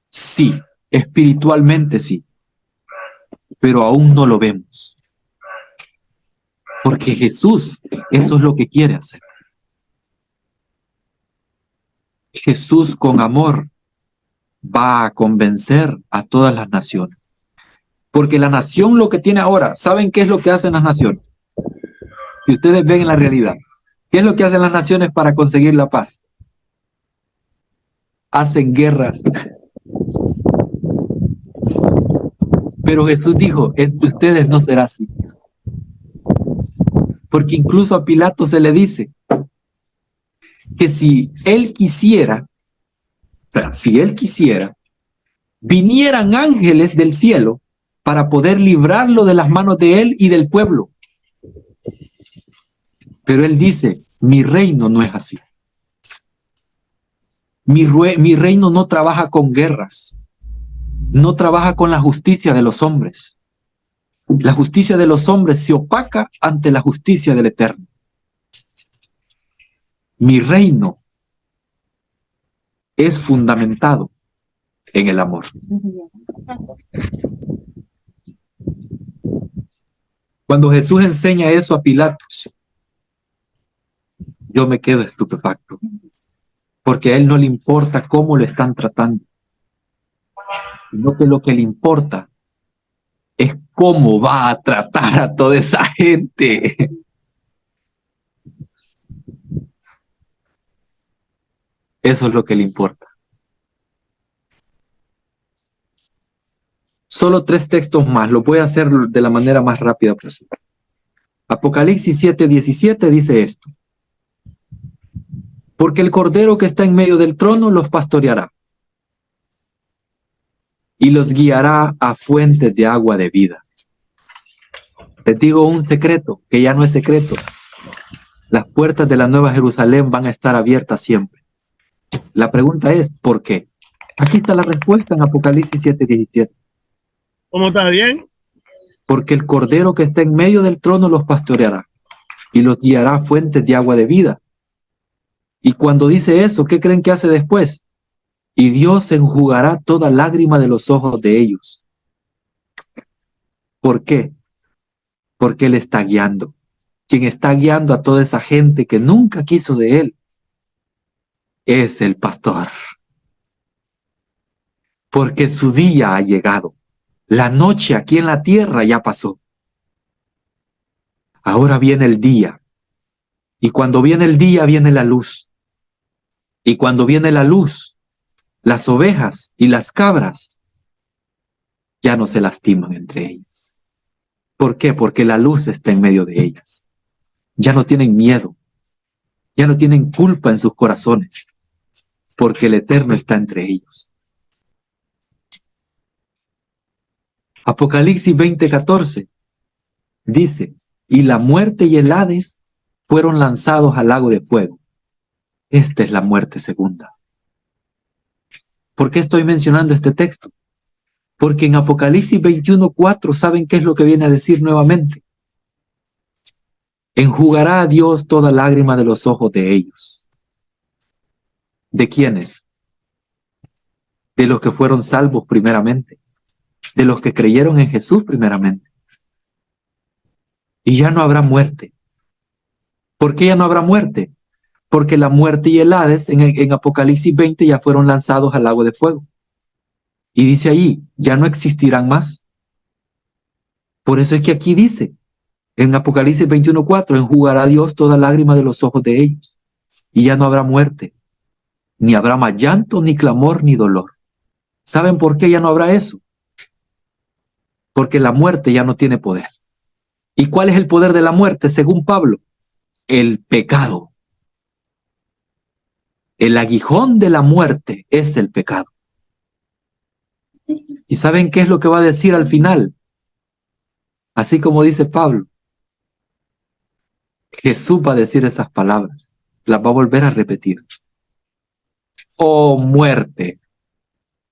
Sí, espiritualmente sí, pero aún no lo vemos. Porque Jesús, eso es lo que quiere hacer. Jesús con amor va a convencer a todas las naciones. Porque la nación lo que tiene ahora, ¿saben qué es lo que hacen las naciones? Si ustedes ven en la realidad, ¿qué es lo que hacen las naciones para conseguir la paz? Hacen guerras. Pero Jesús dijo, entre ustedes no será así. Porque incluso a Pilato se le dice que si él quisiera, o sea, si él quisiera, vinieran ángeles del cielo para poder librarlo de las manos de él y del pueblo. Pero él dice, mi reino no es así. Mi reino no trabaja con guerras, no trabaja con la justicia de los hombres. La justicia de los hombres se opaca ante la justicia del Eterno. Mi reino es fundamentado en el amor. Cuando Jesús enseña eso a Pilatos, yo me quedo estupefacto, porque a él no le importa cómo lo están tratando, sino que lo que le importa es cómo va a tratar a toda esa gente. Eso es lo que le importa. Solo 3 textos más, lo voy a hacer de la manera más rápida posible. Apocalipsis 7:17 dice esto: porque el Cordero que está en medio del trono los pastoreará y los guiará a fuentes de agua de vida. Les digo un secreto, que ya no es secreto. Las puertas de la Nueva Jerusalén van a estar abiertas siempre. La pregunta es, ¿por qué? Aquí está la respuesta en Apocalipsis 7:17. ¿Cómo está bien? Porque el Cordero que está en medio del trono los pastoreará y los guiará a fuentes de agua de vida. Y cuando dice eso, ¿qué creen que hace después? Y Dios enjugará toda lágrima de los ojos de ellos. ¿Por qué? Porque Él está guiando. Quien está guiando a toda esa gente que nunca quiso de Él es el pastor. Porque su día ha llegado. La noche aquí en la tierra ya pasó. Ahora viene el día. Y cuando viene el día, viene la luz. Y cuando viene la luz, las ovejas y las cabras ya no se lastiman entre ellas. ¿Por qué? Porque la luz está en medio de ellas. Ya no tienen miedo. Ya no tienen culpa en sus corazones, porque el Eterno está entre ellos. Apocalipsis 20:14 dice, y la muerte y el Hades fueron lanzados al lago de fuego. Esta es la muerte segunda. ¿Por qué estoy mencionando este texto? Porque en Apocalipsis 21:4, ¿saben qué es lo que viene a decir nuevamente? Enjugará a Dios toda lágrima de los ojos de ellos. ¿De quiénes? De los que fueron salvos primeramente, de los que creyeron en Jesús primeramente. Y ya no habrá muerte. ¿Por qué ya no habrá muerte? Porque la muerte y el Hades en Apocalipsis 20 ya fueron lanzados al lago de fuego. Y dice allí, ya no existirán más. Por eso es que aquí dice, en Apocalipsis 21:4, enjugará Dios toda lágrima de los ojos de ellos. Y ya no habrá muerte, ni habrá más llanto, ni clamor, ni dolor. ¿Saben por qué ya no habrá eso? Porque la muerte ya no tiene poder. ¿Y cuál es el poder de la muerte, según Pablo? El pecado. El aguijón de la muerte es el pecado. ¿Y saben qué es lo que va a decir al final? Así como dice Pablo, Jesús va a decir esas palabras, las va a volver a repetir. Oh muerte,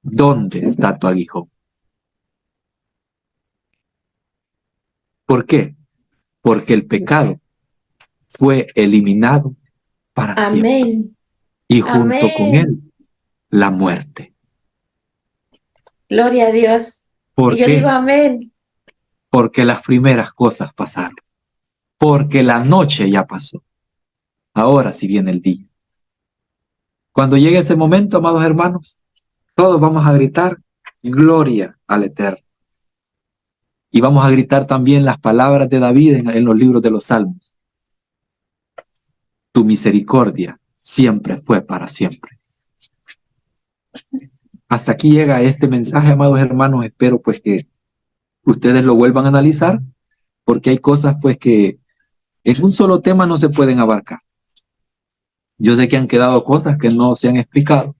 ¿dónde está tu aguijón? ¿Por qué? Porque el pecado fue eliminado para siempre. Amén. Y junto con Amén. él, la muerte. Gloria a Dios. ¿Por Y yo qué? digo amén. Porque las primeras cosas pasaron. Porque la noche ya pasó. Ahora sí viene el día. Cuando llegue ese momento, amados hermanos, todos vamos a gritar gloria al Eterno. Y vamos a gritar también las palabras de David en los libros de los Salmos. Tu misericordia siempre fue para siempre. Hasta aquí llega este mensaje, amados hermanos. Espero pues que ustedes lo vuelvan a analizar, porque hay cosas pues que en un solo tema no se pueden abarcar. Yo sé que han quedado cosas que no se han explicado,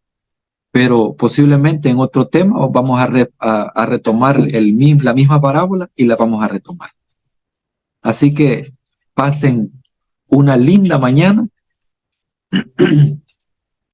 pero posiblemente en otro tema vamos a retomar la misma parábola y la vamos a retomar. Así que pasen una linda mañana